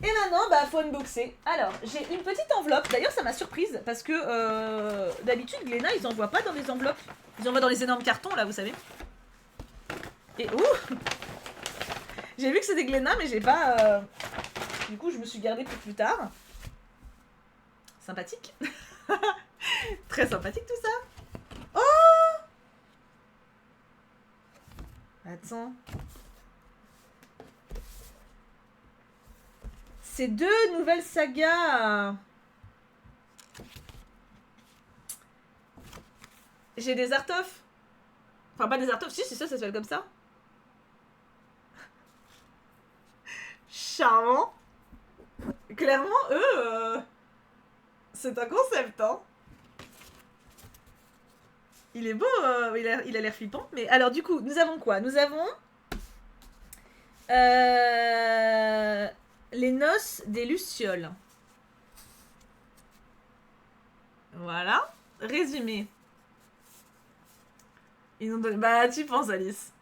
Et maintenant, bah, faut unboxer. Alors, j'ai une petite enveloppe. D'ailleurs, ça m'a surprise parce que d'habitude, Glénat, ils envoient pas dans des enveloppes. Ils envoient dans les énormes cartons, là, vous savez. Et ouh, j'ai vu que c'était Glénat, mais j'ai pas... Du coup, je me suis gardée pour plus tard. Sympathique. Très sympathique, tout ça. Oh, attends. C'est 2 nouvelles sagas. J'ai des Artof. Enfin, pas des Artof. Si, c'est ça s'appelle comme ça. Charmant. Clairement, eux... C'est un concept, hein. Il est beau, il a l'air flippant. Mais alors, du coup, nous avons quoi? Nous avons... les noces des Lucioles. Voilà. Résumé. Ils ont donné... Bah, tu penses, Alice.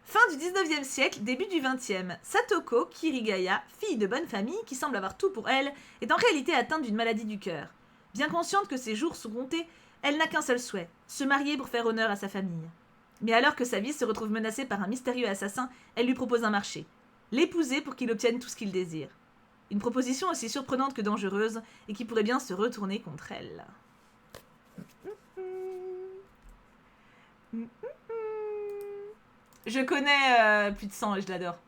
Fin du 19e siècle, début du 20e, Satoko Kirigaya, fille de bonne famille qui semble avoir tout pour elle, est en réalité atteinte d'une maladie du cœur. Bien consciente que ses jours sont comptés, elle n'a qu'un seul souhait, se marier pour faire honneur à sa famille. Mais alors que sa vie se retrouve menacée par un mystérieux assassin, elle lui propose un marché. L'épouser pour qu'il obtienne tout ce qu'il désire. Une proposition aussi surprenante que dangereuse et qui pourrait bien se retourner contre elle. Je connais plus de 100 et je l'adore.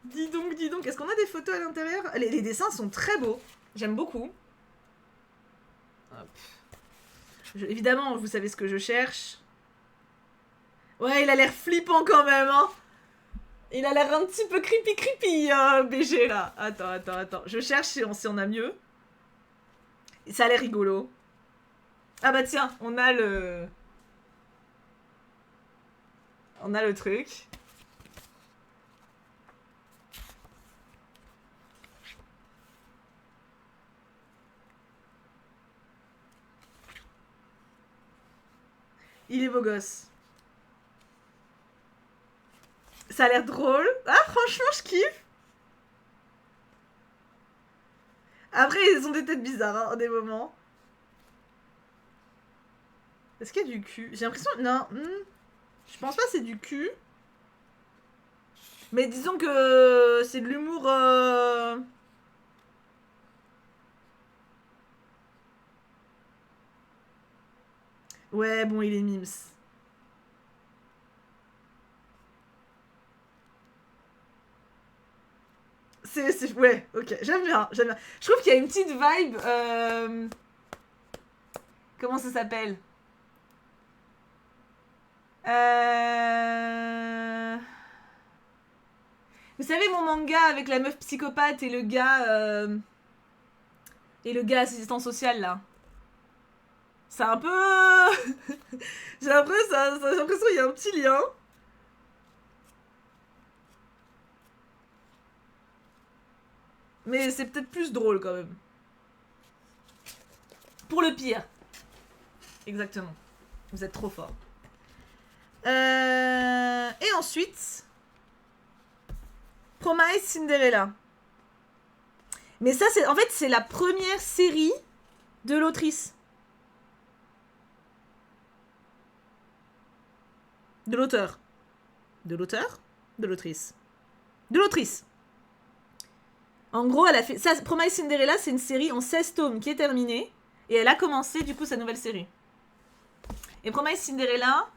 Dis donc, est-ce qu'on a des photos à l'intérieur? Les dessins sont très beaux, j'aime beaucoup. Hop. Évidemment, vous savez ce que je cherche. Ouais, il a l'air flippant quand même, hein. Il a l'air un petit peu creepy, BG, là. Attends. Je cherche si on a mieux. Ça a l'air rigolo. Ah bah tiens, on a le truc. Il est beau gosse. Ça a l'air drôle. Ah, franchement, je kiffe. Après, ils ont des têtes bizarres, hein, des moments. Est-ce qu'il y a du cul? J'ai l'impression... Non. Je pense pas que c'est du cul. Mais disons que c'est de l'humour... Ouais, bon, il est mimes. Ouais, ok, j'aime bien, j'aime bien. Je trouve qu'il y a une petite vibe... Comment ça s'appelle Vous savez mon manga avec la meuf psychopathe et le gars... Et le gars assistant social, là. C'est un peu... J'ai l'impression qu'il y a un petit lien. Mais c'est peut-être plus drôle, quand même. Pour le pire. Exactement. Vous êtes trop fort. Et ensuite... Promise Cinderella. Mais ça, c'est en fait, c'est la première série de l'autrice. De l'auteur. De l'auteur. De l'autrice. De l'autrice. En gros, elle a fait... Ça, Promise Cinderella, c'est une série en 16 tomes qui est terminée. Et elle a commencé, du coup, sa nouvelle série. Et Promise Cinderella,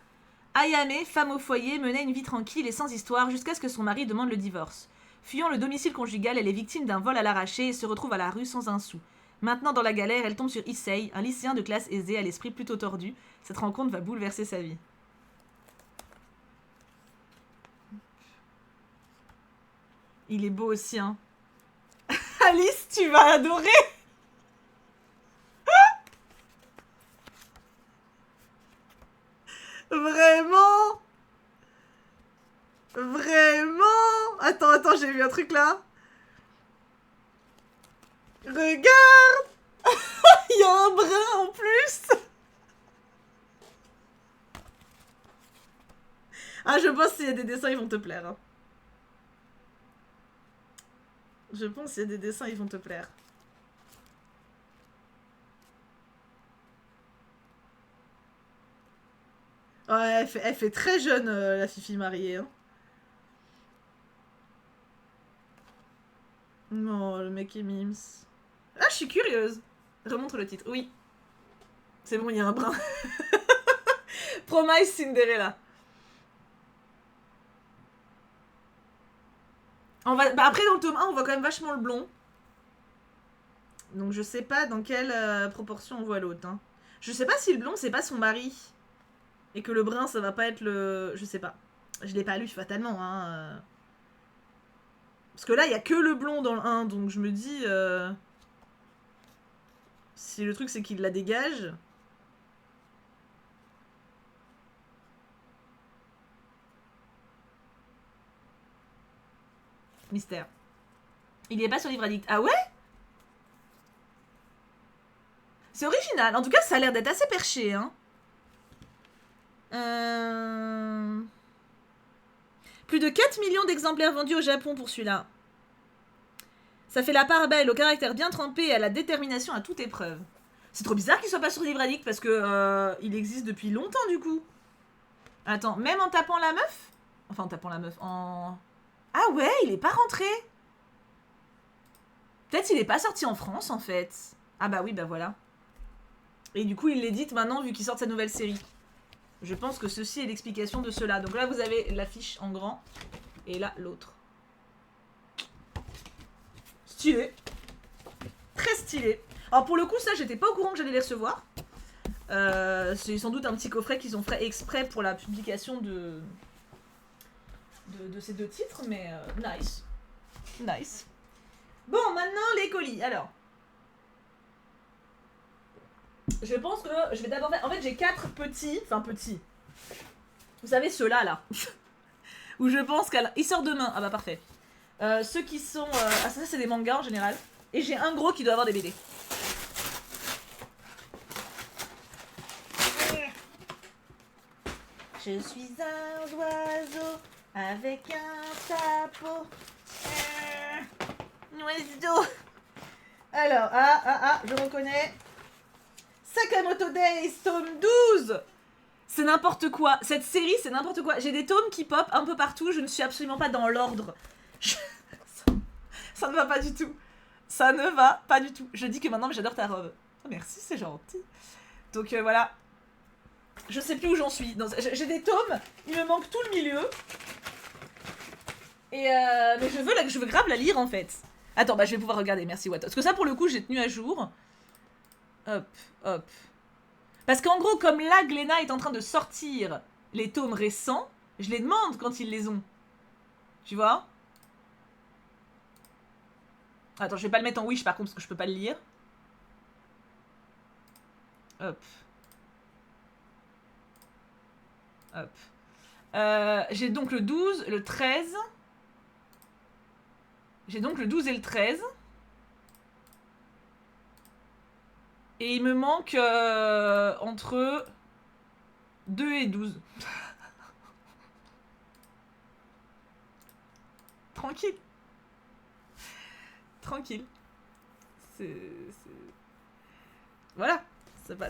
Ayame, femme au foyer, menait une vie tranquille et sans histoire jusqu'à ce que son mari demande le divorce. Fuyant le domicile conjugal, elle est victime d'un vol à l'arraché et se retrouve à la rue sans un sou. Maintenant dans la galère, elle tombe sur Issei, un lycéen de classe aisée à l'esprit plutôt tordu. Cette rencontre va bouleverser sa vie. Il est beau aussi, hein. Alice, tu vas adorer. Vraiment. Vraiment. Attends, j'ai vu un truc là. Regarde. Il y a un brin en plus. Ah, je pense qu'il y a des dessins, ils vont te plaire. Hein. Je pense qu'il y a des dessins, ils vont te plaire. Ouais, elle fait très jeune, la Fifi mariée. Hein. Non, le mec est mimes. Ah, je suis curieuse. Remontre le titre. Oui. C'est bon, il y a un brin. Promise Cinderella. Bah après, dans le tome 1, on voit quand même vachement le blond. Donc je sais pas dans quelle proportion on voit l'autre. Hein. Je sais pas si le blond, c'est pas son mari. Et que le brun, ça va pas être le... Je sais pas. Je l'ai pas lu fatalement. Hein. Parce que là, il y a que le blond dans le 1. Donc je me dis... Si le truc, c'est qu'il la dégage... Mystère. Il y est pas sur Livre Addict. Ah ouais? C'est original. En tout cas, ça a l'air d'être assez perché. Hein. Plus de 4 millions d'exemplaires vendus au Japon pour celui-là. Ça fait la part belle au caractère bien trempé et à la détermination à toute épreuve. C'est trop bizarre qu'il soit pas sur Livre Addict parce que il existe depuis longtemps du coup. Attends, même en tapant la meuf? Enfin, en tapant la meuf, en... Ah ouais, il est pas rentré. Peut-être il est pas sorti en France en fait. Ah bah oui, bah voilà. Et du coup, il l'édite maintenant vu qu'il sort sa nouvelle série. Je pense que ceci est l'explication de cela. Donc là, vous avez l'affiche en grand. Et là, l'autre. Stylé. Très stylé. Alors pour le coup, ça, j'étais pas au courant que j'allais les recevoir. C'est sans doute un petit coffret qu'ils ont fait exprès pour la publication de ces deux titres. Mais nice. Nice. Bon, maintenant, les colis. Alors... Je pense que je vais d'abord faire... En fait, j'ai 4 petits... Enfin, petits. Vous savez, ceux-là, là. Où je pense qu'il sort demain. Ah bah, parfait. Ceux qui sont... Ah, ça, c'est des mangas, en général. Et j'ai un gros qui doit avoir des BD. Je suis un oiseau avec un chapeau. Oiseau. Alors, je reconnais... Sakamoto Days, tome 12. C'est n'importe quoi. Cette série, c'est n'importe quoi. J'ai des tomes qui pop un peu partout. Je ne suis absolument pas dans l'ordre. Ça ne va pas du tout. Ça ne va pas du tout. Je dis que maintenant, j'adore ta robe. Oh, merci, c'est gentil. Donc voilà. Je sais plus où j'en suis. J'ai des tomes. Il me manque tout le milieu. Et mais je veux grave la lire en fait. Attends, bah je vais pouvoir regarder, merci Watt. Parce que ça pour le coup j'ai tenu à jour. Hop, hop. Parce qu'en gros, comme là Glénat est en train de sortir les tomes récents, je les demande quand ils les ont. Tu vois? Attends, je vais pas le mettre en wish par contre parce que je peux pas le lire. Hop. Hop. J'ai donc le 12, le 13. J'ai donc le 12 et le 13. Et il me manque entre 2 et 12. Tranquille. Tranquille. Voilà.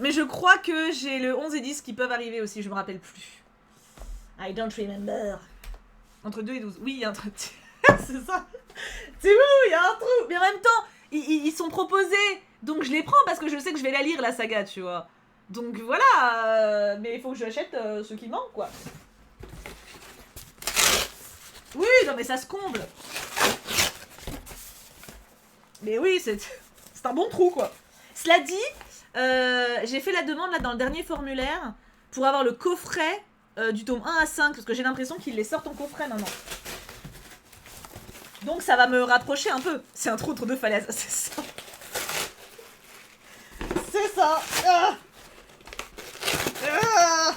Mais je crois que j'ai le 11 et 10 qui peuvent arriver aussi, je me rappelle plus. I don't remember. Entre 2 et 12. Oui, il y a un truc. C'est ça. C'est où, il y a un trou. Mais en même temps, ils sont proposés. Donc je les prends parce que je sais que je vais la lire, la saga, tu vois. Donc voilà. Mais il faut que j'achète ceux qui manquent, quoi. Oui, non mais ça se comble. Mais oui, c'est un bon trou, quoi. Cela dit, j'ai fait la demande là dans le dernier formulaire pour avoir le coffret du tome 1 à 5 parce que j'ai l'impression qu'ils les sortent en coffret maintenant. Donc ça va me rapprocher un peu. C'est un trou entre deux falaises, c'est ça. C'est ça. Ah. Ah.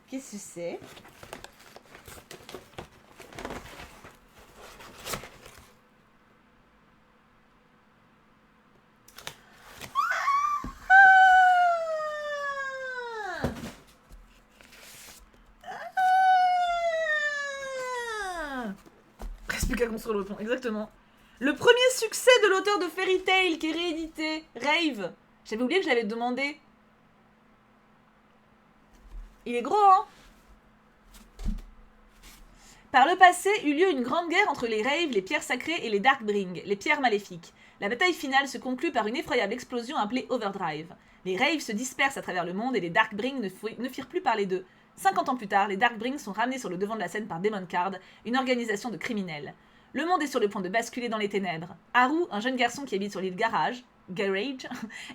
Qu'est-ce que c'est? Qu'à construire le pont, exactement. Le premier succès de l'auteur de Fairy Tail qui est réédité, Rave. J'avais oublié que je l'avais demandé. Il est gros, hein? Par le passé, eut lieu une grande guerre entre les Raves, les pierres sacrées et les Darkbring, les pierres maléfiques. La bataille finale se conclut par une effroyable explosion appelée Overdrive. Les Raves se dispersent à travers le monde et les Darkbring ne firent plus parler d'eux. 50 ans plus tard, les Darkbring sont ramenés sur le devant de la scène par Demon Card, une organisation de criminels. Le monde est sur le point de basculer dans les ténèbres. Haru, un jeune garçon qui habite sur l'île Garage,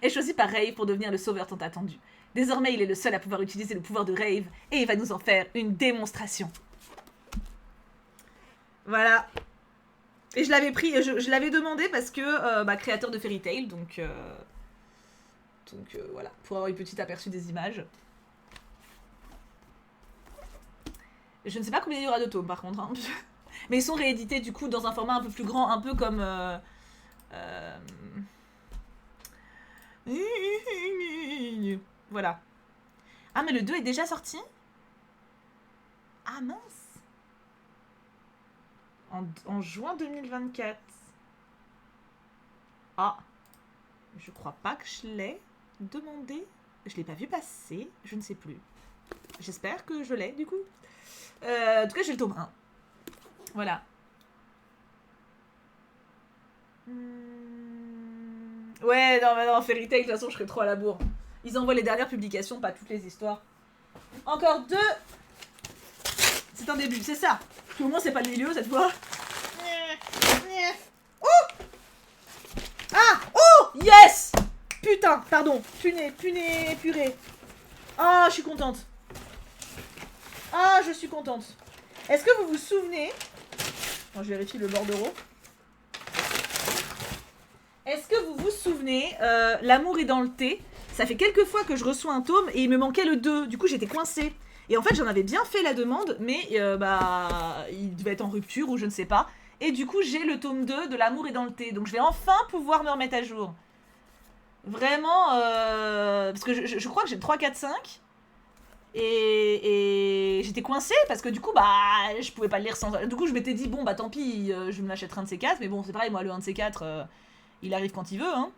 est choisi par Rave pour devenir le sauveur tant attendu. Désormais, il est le seul à pouvoir utiliser le pouvoir de Rave et il va nous en faire une démonstration. Voilà. Et je l'avais pris, je l'avais demandé parce que créateur de Fairy Tail, donc voilà, pour avoir une petite aperçu des images. Je ne sais pas combien il y aura de tomes par contre, hein. Mais ils sont réédités du coup dans un format un peu plus grand, un peu comme voilà. Ah mais le 2 est déjà sorti? Ah mince. En juin 2024. Ah. Je crois pas que je l'ai demandé. Je l'ai pas vu passer. Je ne sais plus. J'espère que je l'ai du coup. En tout cas j'ai le tome 1. Voilà. Ouais, non, Fairy Tail, de toute façon, je serais trop à la bourre. Ils envoient les dernières publications, pas toutes les histoires. Encore 2. C'est un début, c'est ça. Parce qu'au moins, c'est pas le milieu, cette fois. Oh! Ah! Oh! Yes! Putain, pardon. Purée. Ah, je suis contente. Ah, je suis contente. Est-ce que vous vous souvenez... Bon, je vérifie le bordereau. Est-ce que vous vous souvenez, L'amour est dans le thé. Ça fait quelques fois que je reçois un tome et il me manquait le 2. Du coup, j'étais coincée. Et en fait, j'en avais bien fait la demande, mais il devait être en rupture ou je ne sais pas. Et du coup, j'ai le tome 2 de L'amour est dans le thé. Donc, je vais enfin pouvoir me remettre à jour. Vraiment, parce que je crois que j'ai le 3, 4, 5. Et j'étais coincée parce que du coup, je pouvais pas le lire sans... Du coup, je m'étais dit, bon, tant pis, je me l'achèterai un de ces 4. Mais bon, c'est pareil, moi, le 1 de ces 4, il arrive quand il veut, hein.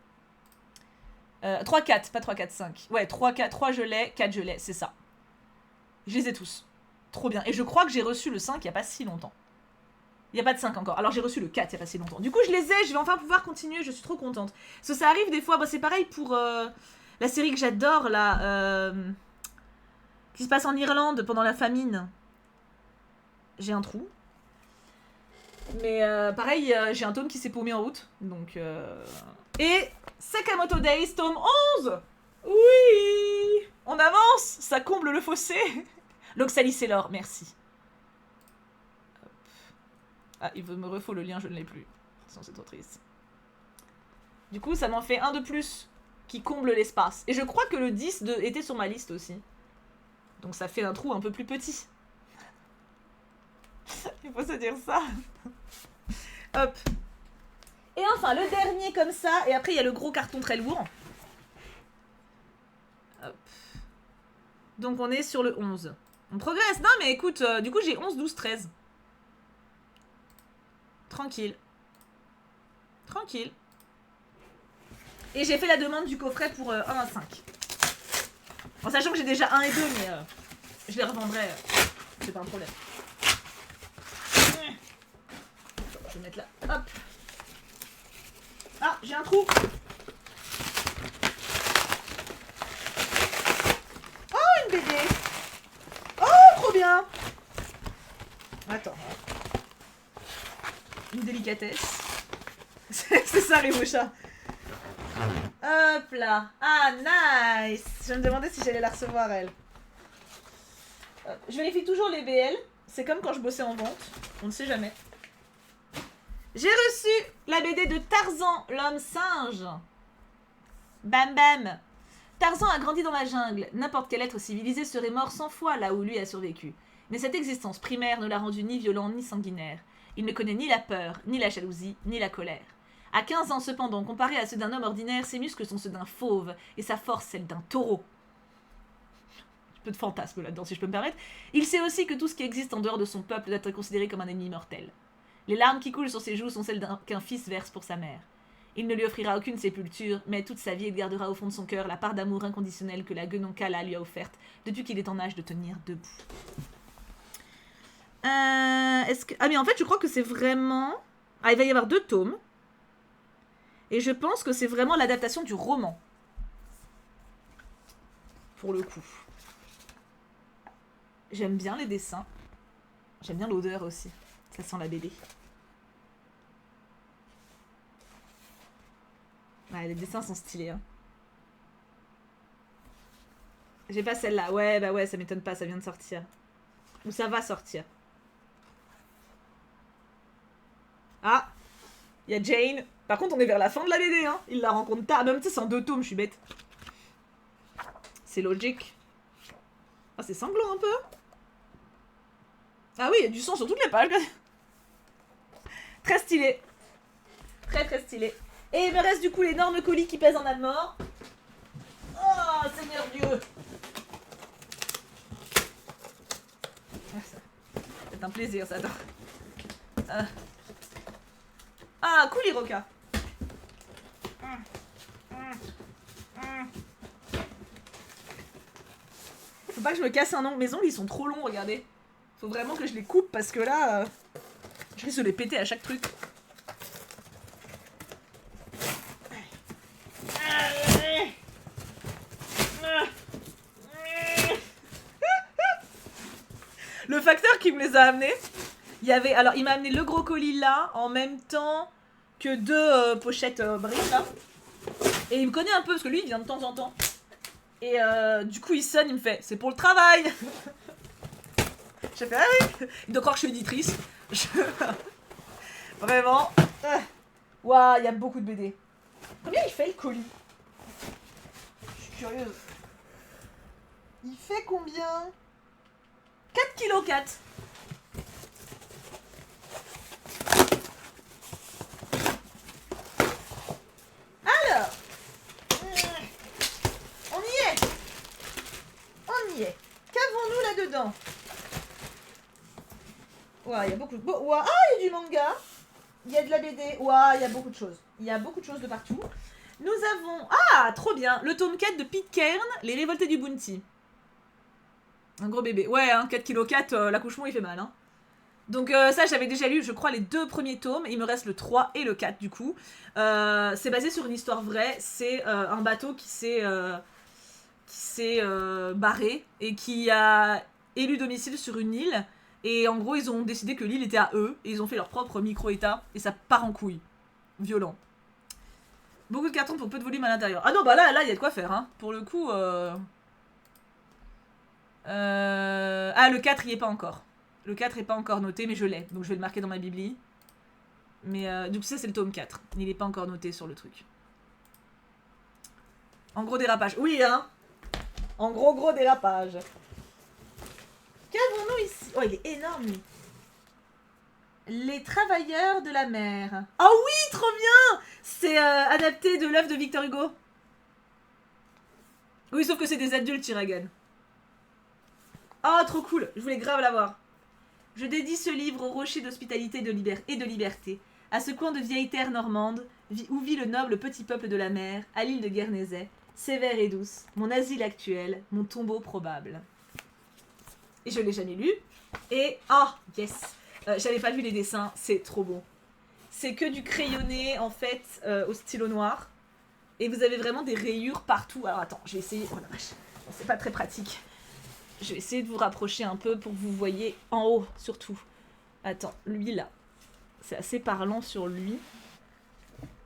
3, 4, pas 3, 4, 5. Ouais, 3 je l'ai, 4 je l'ai, c'est ça. Je les ai tous. Trop bien. Et je crois que j'ai reçu le 5 il y a pas si longtemps. Il n'y a pas de 5 encore. Alors j'ai reçu le 4 il y a pas si longtemps. Du coup, je les ai, je vais enfin pouvoir continuer, je suis trop contente. Parce que ça arrive des fois, c'est pareil pour la série que j'adore, là, qui se passe en Irlande pendant la famine. J'ai un trou. Mais pareil, j'ai un tome qui s'est paumé en route. Donc. Et Sakamoto Days, tome 11. Oui. On avance. Ça comble le fossé. L'Oxalis merci. Hop. Ah, il me refaut le lien, je ne l'ai plus. C'est trop triste. Du coup, ça m'en fait un de plus qui comble l'espace. Et je crois que le 10 était sur ma liste aussi. Donc ça fait un trou un peu plus petit. Il faut se dire ça. Hop. Et enfin, le dernier comme ça. Et après, il y a le gros carton très lourd. Hop. Donc on est sur le 11. On progresse. Non, mais écoute, du coup, j'ai 11, 12, 13. Tranquille. Tranquille. Et j'ai fait la demande du coffret pour 1 à 5. En sachant que j'ai déjà 1 et 2, mais je les revendrai. C'est pas un problème. Je vais mettre là. Hop. Ah, j'ai un trou. Oh, une BD. Oh, trop bien. Attends. Une délicatesse. C'est ça, Rivocha. Hop là. Ah, nice. Je me demandais si j'allais la recevoir, elle. Je vérifie toujours les BL. C'est comme quand je bossais en vente. On ne sait jamais. J'ai reçu la BD de Tarzan, l'homme singe. Bam bam. Tarzan a grandi dans la jungle. N'importe quel être civilisé serait mort 100 fois là où lui a survécu. Mais cette existence primaire ne l'a rendu ni violent ni sanguinaire. Il ne connaît ni la peur, ni la jalousie, ni la colère. À 15 ans cependant, comparé à ceux d'un homme ordinaire, ses muscles sont ceux d'un fauve et sa force celle d'un taureau. Un peu de fantasme là-dedans si je peux me permettre. Il sait aussi que tout ce qui existe en dehors de son peuple doit être considéré comme un ennemi mortel. Les larmes qui coulent sur ses joues sont celles qu'un fils verse pour sa mère. Il ne lui offrira aucune sépulture, mais toute sa vie il gardera au fond de son cœur la part d'amour inconditionnel que la guenon Kala lui a offerte depuis qu'il est en âge de tenir debout. Ah mais en fait je crois que c'est vraiment... Ah, il va y avoir 2 tomes. Et je pense que c'est vraiment l'adaptation du roman. Pour le coup. J'aime bien les dessins. J'aime bien l'odeur aussi. Ça sent la BD. Ouais, les dessins sont stylés. Hein. J'ai pas celle-là. Ouais, bah ouais, ça m'étonne pas, ça vient de sortir. Ou ça va sortir. Ah, il y a Jane. Par contre, on est vers la fin de la BD, hein. Il la rencontre tard. Même, tu sais, c'est en 2 tomes, je suis bête. C'est logique. Ah, c'est sanglant un peu. Ah oui, il y a du sang sur toutes les pages. Très stylé. Très très stylé. Et il me reste du coup l'énorme colis qui pèse en âne mort. Oh, Seigneur Dieu. C'est un plaisir, ça. Ah, cool, Hiroka. Faut pas que je me casse un ongle. Mes ongles, ils sont trop longs, regardez. Faut vraiment que je les coupe parce que là, je risque de les péter à chaque truc. Le facteur qui me les a amenés, il y avait... Alors, il m'a amené le gros colis là, en même temps que 2 pochettes briques là. Et il me connaît un peu, parce que lui, il vient de temps en temps. Et du coup, il sonne, il me fait « C'est pour le travail !» J'ai fait « Ah oui !» Il doit croire que je suis éditrice. Vraiment. Waouh, il y a beaucoup de BD. Combien il fait le colis? Je suis curieuse. Il fait combien? 4 kg 4. Alors, on y est. On y est. Qu'avons-nous là-dedans? Ouah, il y a beaucoup de... Ouah, ah, il y a du manga. Il y a de la BD. Ouah, il y a beaucoup de choses. Il y a beaucoup de choses de partout. Nous avons... Ah, trop bien. Le tome 4 de Pitcairn, Les Révoltés du Bounty. Un gros bébé. Ouais, hein, 4 kg 4, l'accouchement il fait mal. Hein. Donc ça j'avais déjà lu, je crois, les 2 premiers tomes. Il me reste le 3 et le 4 du coup. C'est basé sur une histoire vraie. C'est un bateau qui s'est barré et qui a élu domicile sur une île. Et en gros, ils ont décidé que l'île était à eux, et ils ont fait leur propre micro-état, et ça part en couille. Violent. Beaucoup de cartons pour peu de volume à l'intérieur. Ah non, bah là, il y a de quoi faire, hein. Pour le coup, Ah, le 4, il est pas encore. Le 4 est pas encore noté, mais je l'ai. Donc je vais le marquer dans ma bibli. Mais du coup, ça, c'est le tome 4. Il est pas encore noté sur le truc. En gros dérapage. Oui, hein. En gros dérapage. Qu'avons-nous ici? Oh, il est énorme, lui. Les travailleurs de la mer. Oh oui, trop bien. C'est adapté de l'œuvre de Victor Hugo. Oui, sauf que c'est des adultes, Tiragan. Oh, trop cool. Je voulais grave l'avoir. Je dédie ce livre au rocher d'hospitalité et de liberté, à ce coin de vieille terre normande, où vit le noble petit peuple de la mer, à l'île de Guernesey, sévère et douce, mon asile actuel, mon tombeau probable. Et je l'ai jamais lu. Et ah, yes. J'avais pas vu les dessins, c'est trop bon. C'est que du crayonné en fait au stylo noir. Et vous avez vraiment des rayures partout. Alors attends, je vais essayer. Oh la vache, c'est pas très pratique. Je vais essayer de vous rapprocher un peu pour que vous voyez en haut surtout. Attends, lui là. C'est assez parlant sur lui.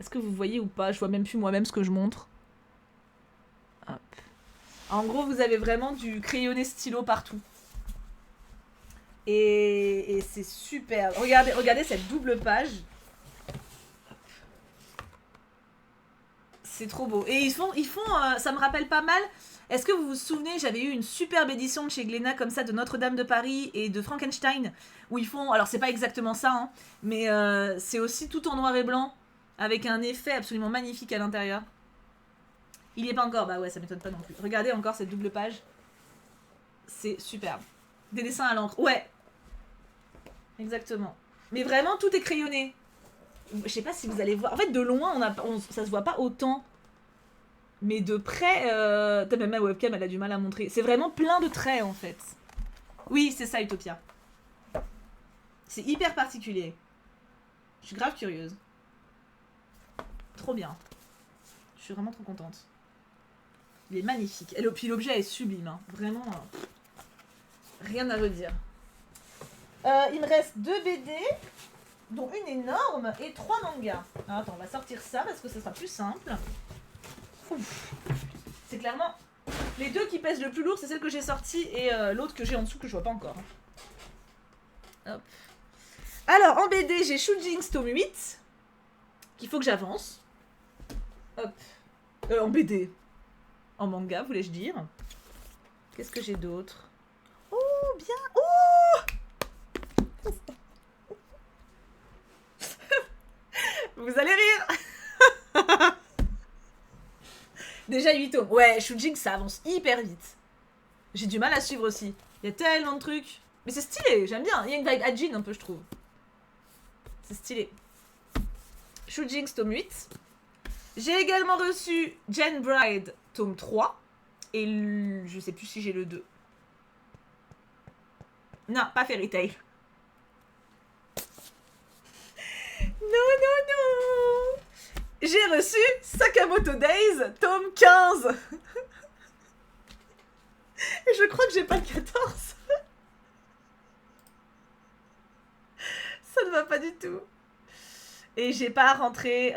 Est-ce que vous voyez ou pas? Je vois même plus moi-même ce que je montre. Hop. En gros, vous avez vraiment du crayonné stylo partout. Et c'est super. Regardez cette double page. C'est trop beau. Et ils font ça me rappelle pas mal. Est-ce que vous vous souvenez, j'avais eu une superbe édition de chez Glénat comme ça de Notre-Dame de Paris et de Frankenstein où ils font, alors c'est pas exactement ça, hein, mais c'est aussi tout en noir et blanc avec un effet absolument magnifique à l'intérieur. Il y est pas encore, bah ouais, ça m'étonne pas non plus. Regardez encore cette double page. C'est superbe. Des dessins à l'encre, ouais. Exactement. Mais vraiment, tout est crayonné. Je sais pas si vous allez voir. En fait, de loin, ça se voit pas autant. Mais de près, même ma webcam, elle a du mal à montrer. C'est vraiment plein de traits, en fait. Oui, c'est ça, Utopia. C'est hyper particulier. Je suis grave curieuse. Trop bien. Je suis vraiment trop contente. Il est magnifique. Et puis l'objet est sublime, hein. Vraiment, rien à redire. Il me reste 2 BD, dont une énorme, et 3 mangas. Alors, attends, on va sortir ça, parce que ça sera plus simple. Ouf. C'est clairement... Les 2 qui pèsent le plus lourd, c'est celle que j'ai sortie, et l'autre que j'ai en dessous, que je vois pas encore. Hop. Alors, en BD, j'ai Shujinx tome 8, qu'il faut que j'avance. Hop. En BD. En manga, voulais-je dire. Qu'est-ce que j'ai d'autre? Oh, bien. Oh, vous allez rire. Déjà 8 tomes. Ouais, Shujinx, ça avance hyper vite. J'ai du mal à suivre aussi. Il y a tellement de trucs. Mais c'est stylé, j'aime bien. Il y a une vibe Ajin un peu, je trouve. C'est stylé. Shujinx tome 8. J'ai également reçu Gen Bride tome 3. Et je sais plus si j'ai le 2. Non, pas Fairy Tail. Non. J'ai reçu Sakamoto Days tome 15. Et je crois que j'ai pas le 14. Ça ne va pas du tout. Et j'ai pas rentré...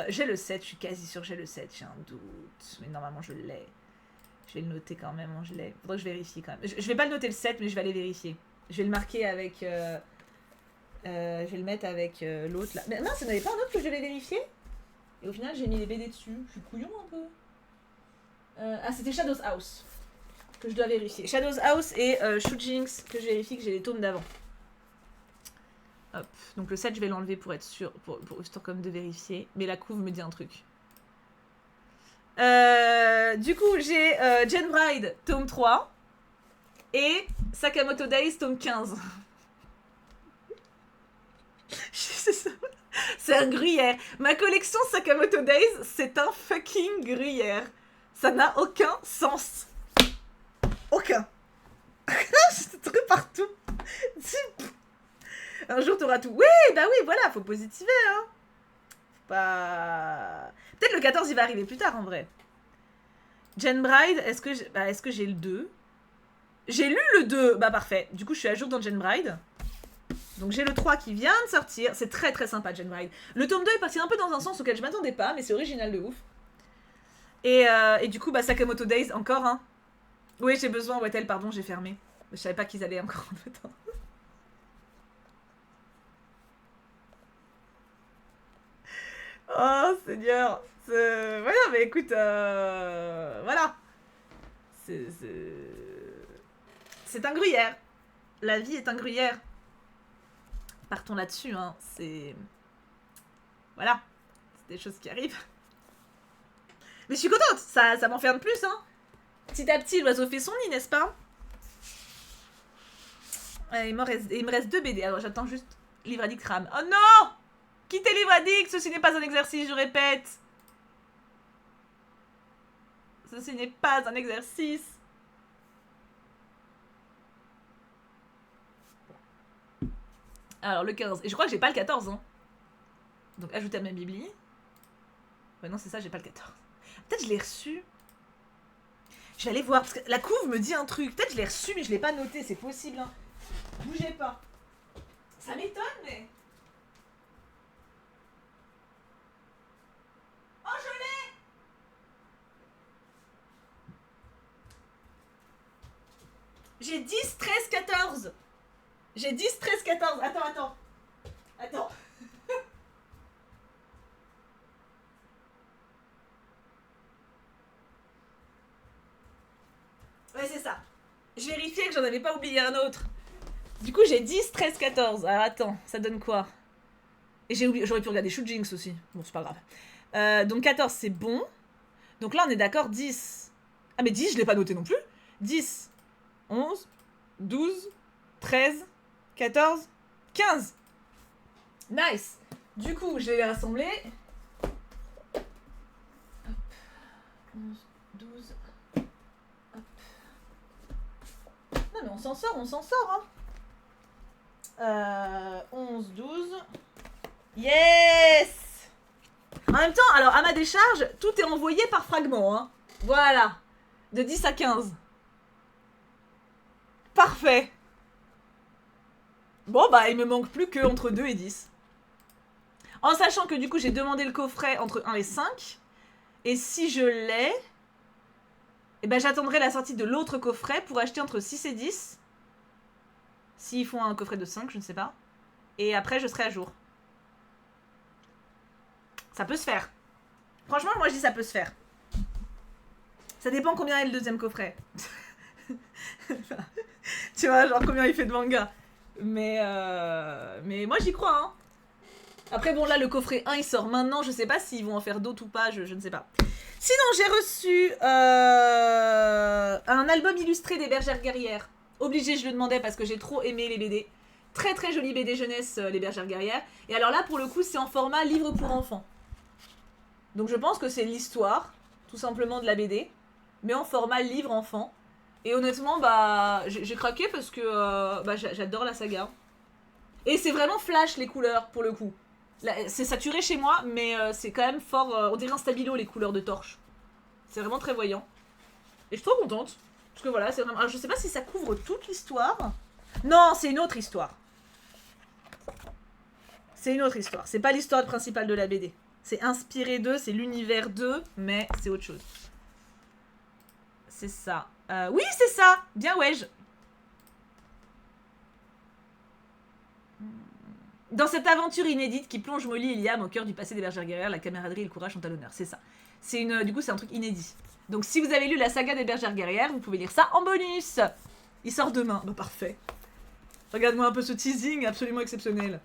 j'ai le 7, je suis quasi sûre que j'ai le 7, j'ai un doute. Mais normalement je l'ai. Je vais le noter quand même, je l'ai. Faudrait que je vérifie quand même. Je vais pas le noter le 7, mais je vais aller vérifier. Je vais le marquer avec... je vais le mettre avec l'autre là. Mais mince, il n'y en avait pas un autre que je devais vérifier? Et au final, j'ai mis les BD dessus. Je suis couillon un peu. Ah, c'était Shadows House que je dois vérifier. Shadows House et Shujinx que je vérifie que j'ai les tomes d'avant. Hop. Donc le 7, je vais l'enlever pour être sûr, pour histoire comme de vérifier. Mais la couve me dit un truc. Du coup, j'ai Gen Bride, tome 3. Et Sakamoto Days, tome 15. C'est un gruyère. Ma collection Sakamoto Days, c'est un fucking gruyère. Ça n'a aucun sens. Aucun. C'est truc partout. Un jour, t'auras tout. Oui, bah oui, voilà, faut positiver, hein. Faut pas... Peut-être le 14, il va arriver plus tard, en vrai. Gen Bride, est-ce que j'ai le 2? J'ai lu le 2. Bah parfait. Du coup, je suis à jour dans Gen Bride. Donc j'ai le 3 qui vient de sortir. C'est très très sympa, Gen Bride. Le tome 2 est parti un peu dans un sens auquel je m'attendais pas, mais c'est original de ouf. Et du coup, bah Sakamoto Days, encore, hein. Oui, j'ai besoin, Wattel, pardon, j'ai fermé. Je savais pas qu'ils allaient encore en même temps. Oh, Seigneur. Voilà, mais écoute, voilà. C'est un gruyère. La vie est un gruyère. Partons là-dessus, hein. C'est... Voilà. C'est des choses qui arrivent. Mais je suis contente. Ça m'enferme plus, hein. Petit à petit, l'oiseau fait son nid, n'est-ce pas? Il me reste 2 BD. Alors, j'attends juste Livre Addict Ram. Oh non! Quittez Livre Addict, ceci n'est pas un exercice, je répète. Ceci n'est pas un exercice. Alors, le 15. Et je crois que j'ai pas le 14, hein. Donc, ajoutez à ma bibli. Ouais, non, c'est ça, j'ai pas le 14. Peut-être je l'ai reçu. Je vais aller voir, parce que la couve me dit un truc. Peut-être je l'ai reçu, mais je l'ai pas noté, c'est possible, hein. Bougez pas. Ça m'étonne, mais... Oh, je l'ai! J'ai 10, 13, 14. J'ai 10, 13, 14. Attends. Ouais, c'est ça. Je vérifiais que j'en avais pas oublié un autre. Du coup, j'ai 10, 13, 14. Alors, attends, ça donne quoi? Et j'aurais pu regarder Shoot Jinx aussi. Bon, c'est pas grave. Donc, 14, c'est bon. Donc là, on est d'accord, 10. Ah, mais 10, je l'ai pas noté non plus. 10, 11, 12, 13, 14, 15. Nice. Du coup, je vais les rassembler. Hop. 11, 12. Hop. Non, mais on s'en sort, hein. 11, 12. Yes! En même temps, alors, à ma décharge, tout est envoyé par fragment, hein. Voilà. De 10 à 15. Parfait. Bon, bah, il me manque plus que entre 2 et 10. En sachant que, du coup, j'ai demandé le coffret entre 1 et 5. Et si je l'ai... Eh ben, j'attendrai la sortie de l'autre coffret pour acheter entre 6 et 10. S'ils font un coffret de 5, je ne sais pas. Et après, je serai à jour. Ça peut se faire. Franchement, moi, je dis ça peut se faire. Ça dépend combien est le deuxième coffret. Tu vois, genre combien il fait de manga. Mais moi, j'y crois, hein. Après, bon, là, le coffret 1, il sort maintenant. Je sais pas s'ils vont en faire d'autres ou pas. Je ne sais pas. Sinon, j'ai reçu un album illustré des Bergères Guerrières. Obligé, je le demandais parce que j'ai trop aimé les BD. Très très jolie BD jeunesse, les Bergères Guerrières. Et alors là, pour le coup, c'est en format livre pour enfants. Donc je pense que c'est l'histoire, tout simplement, de la BD. Mais en format livre enfant. Et honnêtement, bah, j'ai craqué parce que bah, j'adore la saga. Et c'est vraiment flash les couleurs, pour le coup. C'est saturé chez moi, mais c'est quand même fort... on dirait un stabilo, les couleurs de torche. C'est vraiment très voyant. Et je suis trop contente. Parce que voilà, c'est vraiment... Alors, je sais pas si ça couvre toute l'histoire. Non, c'est une autre histoire. C'est une autre histoire. C'est pas l'histoire principale de la BD. C'est inspiré d'eux, c'est l'univers d'eux, mais c'est autre chose. C'est ça. Oui, c'est ça. Bien, ouais. Dans cette aventure inédite qui plonge Molly et Liam au cœur du passé des Bergères Guerrières, la camaraderie et le courage sont à l'honneur. C'est ça. Du coup, c'est un truc inédit. Donc, si vous avez lu la saga des Bergères Guerrières, vous pouvez lire ça en bonus. Il sort demain. Bah, parfait. Regarde-moi un peu ce teasing absolument exceptionnel.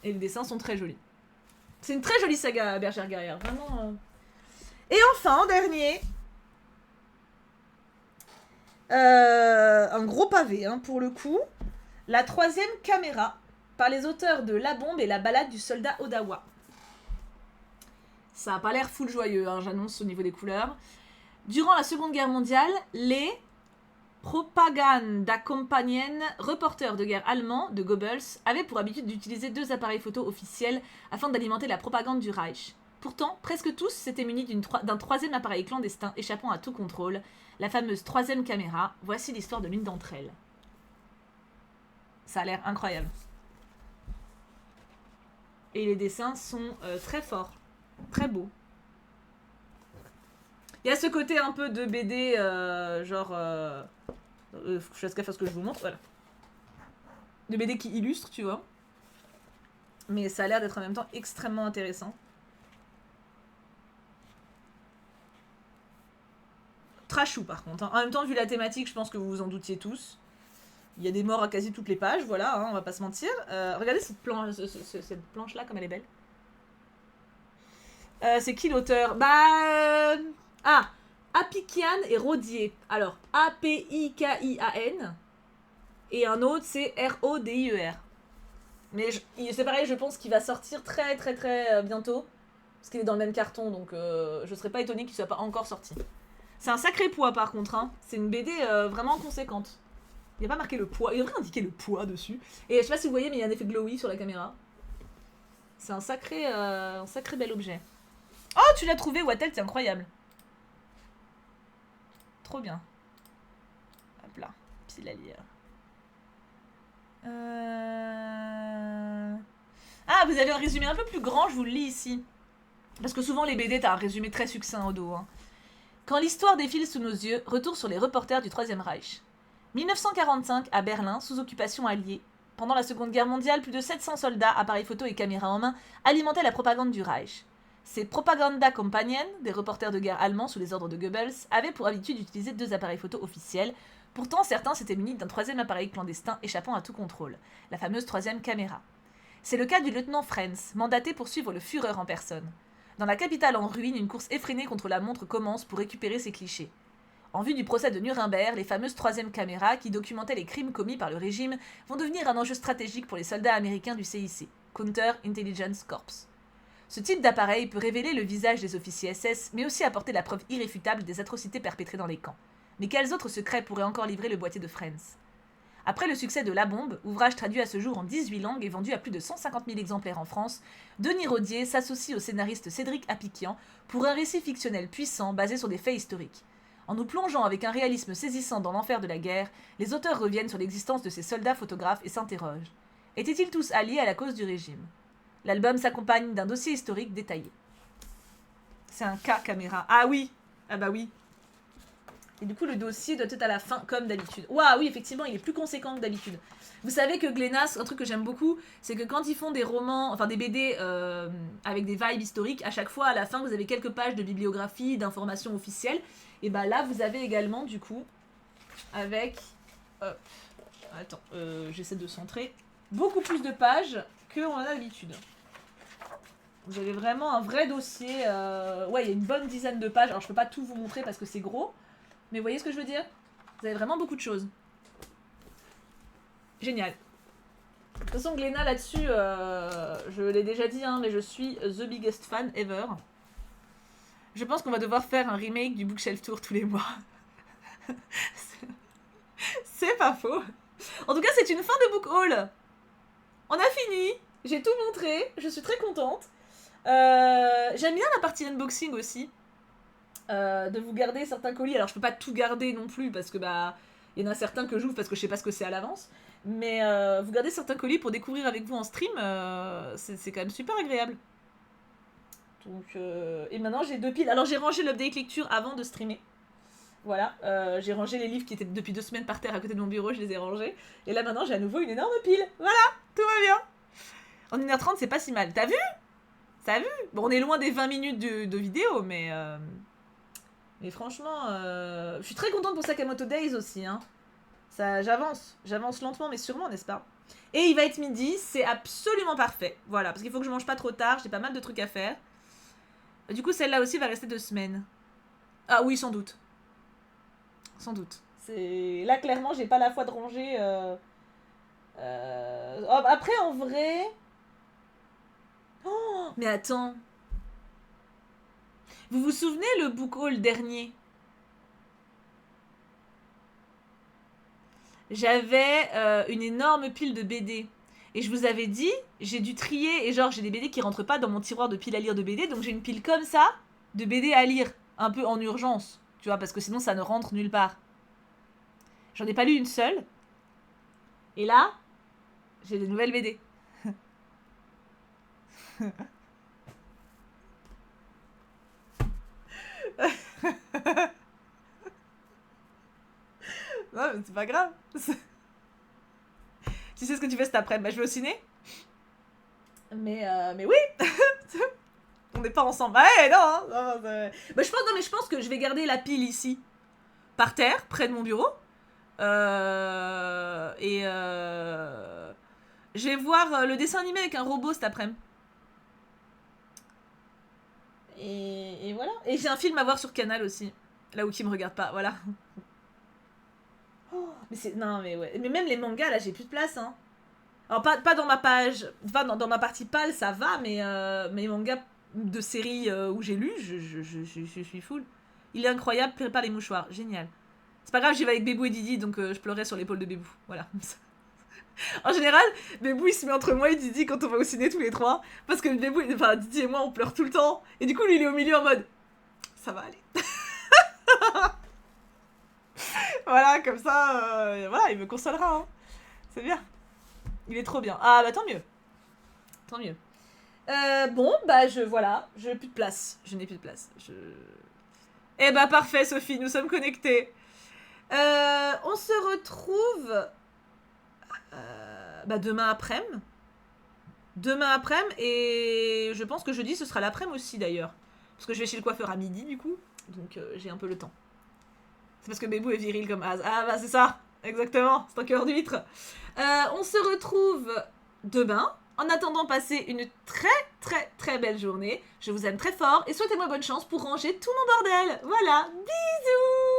Et les dessins sont très jolis. C'est une très jolie saga, Bergères Guerrières. Vraiment. Et enfin, en dernier... un gros pavé, hein, pour le coup. La 3e caméra, par les auteurs de La Bombe et la balade du soldat Odawa. Ça a pas l'air full joyeux, hein, j'annonce au niveau des couleurs. Durant la Seconde Guerre mondiale, les Propagandakampagnen, reporters de guerre allemands de Goebbels, avaient pour habitude d'utiliser 2 appareils photo officiels afin d'alimenter la propagande du Reich. Pourtant, presque tous s'étaient munis d'un troisième appareil clandestin échappant à tout contrôle, la fameuse troisième caméra. Voici l'histoire de l'une d'entre elles. Ça a l'air incroyable. Et les dessins sont très forts, très beaux. Il y a ce côté un peu de BD, genre... faut que je fasse gaffe à ce que je vous montre, voilà. De BD qui illustre, tu vois. Mais ça a l'air d'être en même temps extrêmement intéressant. Trashou par contre. Hein. En même temps, vu la thématique, je pense que vous vous en doutiez tous. Il y a des morts à quasi toutes les pages, voilà, hein, on va pas se mentir. Regardez cette planche-là, comme elle est belle. C'est qui l'auteur? Apikian et Rodier. Alors, A-P-I-K-I-A-N. Et un autre, c'est R-O-D-I-E-R. Mais c'est pareil, je pense qu'il va sortir très très très bientôt. Parce qu'il est dans le même carton, donc je serais pas étonnée qu'il soit pas encore sorti. C'est un sacré poids par contre, hein. C'est une BD vraiment conséquente. Il n'y a pas marqué le poids, il devrait indiquer le poids dessus. Et je sais pas si vous voyez, mais il y a un effet glowy sur la caméra. C'est un sacré bel objet. Oh, tu l'as trouvé, Wattel, c'est incroyable. Trop bien. Hop là, pile à lire. Ah, vous avez un résumé un peu plus grand, je vous le lis ici. Parce que souvent les BD, t'as un résumé très succinct au dos. Hein. Quand l'histoire défile sous nos yeux, retour sur les reporters du Troisième Reich. 1945, à Berlin, sous occupation alliée. Pendant la Seconde Guerre mondiale, plus de 700 soldats, appareils photo et caméras en main, alimentaient la propagande du Reich. Ces Propaganda-Kampagnen, des reporters de guerre allemands sous les ordres de Goebbels, avaient pour habitude d'utiliser 2 appareils photo officiels. Pourtant, certains s'étaient munis d'un troisième appareil clandestin échappant à tout contrôle, la fameuse troisième caméra. C'est le cas du lieutenant Frenz, mandaté pour suivre le Führer en personne. Dans la capitale en ruine, une course effrénée contre la montre commence pour récupérer ses clichés. En vue du procès de Nuremberg, les fameuses troisième caméras qui documentaient les crimes commis par le régime vont devenir un enjeu stratégique pour les soldats américains du CIC, Counter Intelligence Corps. Ce type d'appareil peut révéler le visage des officiers SS, mais aussi apporter la preuve irréfutable des atrocités perpétrées dans les camps. Mais quels autres secrets pourraient encore livrer le boîtier de Frenz? Après le succès de La Bombe, ouvrage traduit à ce jour en 18 langues et vendu à plus de 150 000 exemplaires en France, Denis Rodier s'associe au scénariste Cédric Apikian pour un récit fictionnel puissant basé sur des faits historiques. En nous plongeant avec un réalisme saisissant dans l'enfer de la guerre, les auteurs reviennent sur l'existence de ces soldats photographes et s'interrogent. Étaient-ils tous alliés à la cause du régime? L'album s'accompagne d'un dossier historique détaillé. C'est un cas caméra. Ah oui! Ah bah oui. Et du coup, le dossier doit être à la fin, comme d'habitude. Waouh, oui, effectivement, il est plus conséquent que d'habitude. Vous savez que Glénat, un truc que j'aime beaucoup, c'est que quand ils font des romans, enfin des BD avec des vibes historiques, à chaque fois, à la fin, vous avez quelques pages de bibliographie, d'informations officielles. Et bah là, vous avez également, du coup, avec... attends, j'essaie de centrer. Beaucoup plus de pages qu'on a d'habitude. Vous avez vraiment un vrai dossier. Ouais, il y a une bonne dizaine de pages. Alors, je peux pas tout vous montrer parce que c'est gros. Mais vous voyez ce que je veux dire? Vous avez vraiment beaucoup de choses. Génial. De toute façon, Glénat, là-dessus, je l'ai déjà dit, hein, mais je suis the biggest fan ever. Je pense qu'on va devoir faire un remake du Bookshelf Tour tous les mois. C'est pas faux. En tout cas, c'est une fin de book haul. On a fini. J'ai tout montré. Je suis très contente. J'aime bien la partie unboxing aussi. De vous garder certains colis. Alors je peux pas tout garder non plus parce que bah il y en a certains que j'ouvre parce que je sais pas ce que c'est à l'avance. Mais vous gardez certains colis pour découvrir avec vous en stream, c'est quand même super agréable. Donc et maintenant j'ai 2 piles. Alors j'ai rangé l'update lecture avant de streamer. Voilà, j'ai rangé les livres qui étaient depuis 2 semaines par terre à côté de mon bureau, je les ai rangés. Et là maintenant j'ai à nouveau une énorme pile. Voilà, tout va bien. En 1h30 c'est pas si mal. T'as vu? T'as vu? Bon on est loin des 20 minutes de vidéo, mais franchement, je suis très contente pour Sakamoto Days aussi. Hein. J'avance lentement mais sûrement, n'est-ce pas? Et il va être midi, c'est absolument parfait. Voilà, parce qu'il faut que je mange pas trop tard, j'ai pas mal de trucs à faire. Du coup, celle-là aussi va rester 2 semaines. Ah oui, sans doute. Sans doute. Là, clairement, j'ai pas la foi de ranger. Après, en vrai... Oh, mais attends. Vous vous souvenez le book haul dernier? J'avais une énorme pile de BD. Et je vous avais dit, j'ai dû trier, et genre j'ai des BD qui rentrent pas dans mon tiroir de pile à lire de BD, donc j'ai une pile comme ça de BD à lire, un peu en urgence, tu vois, parce que sinon ça ne rentre nulle part. J'en ai pas lu une seule. Et là, j'ai des nouvelles BD. Non, mais c'est pas grave. Tu sais ce que tu fais cet après-midi? Bah, je vais au ciné. Mais oui. On n'est pas ensemble. Ouais, non, hein, non, bah, je pense que je vais garder la pile ici, par terre, près de mon bureau. Je vais voir le dessin animé avec un robot cet après-midi. Et voilà. Et j'ai un film à voir sur Canal aussi. Là où qui me regarde pas, voilà. Oh, mais c'est... Non, mais ouais. Mais même les mangas, là, j'ai plus de place, hein. Alors, pas dans ma page... Enfin, dans ma partie pâle, ça va, mais mes mangas de séries où j'ai lu, je suis full. Il est incroyable, prépare les mouchoirs. Génial. C'est pas grave, j'y vais avec Bébou et Didi, donc je pleurais sur l'épaule de Bébou. Voilà. En général, Bébou il se met entre moi et Didi quand on va au ciné tous les trois. Parce que Bébou, enfin Didi et moi on pleure tout le temps. Et du coup, lui il est au milieu en mode ça va aller. Voilà, comme ça, voilà, il me consolera. Hein. C'est bien. Il est trop bien. Ah bah tant mieux. Tant mieux. Bon, bah voilà, je n'ai plus de place. Je n'ai plus de place. Eh bah parfait Sophie, nous sommes connectés. On se retrouve demain après-midi. Demain après-midi, et je pense que jeudi ce sera l'après-midi aussi d'ailleurs. Parce que je vais chez le coiffeur à midi du coup, donc j'ai un peu le temps. C'est parce que Bébou est viril comme as. Ah bah c'est ça, exactement, c'est un cœur d'huître. On se retrouve demain. En attendant, passez une très très très belle journée. Je vous aime très fort et souhaitez-moi bonne chance pour ranger tout mon bordel. Voilà, bisous.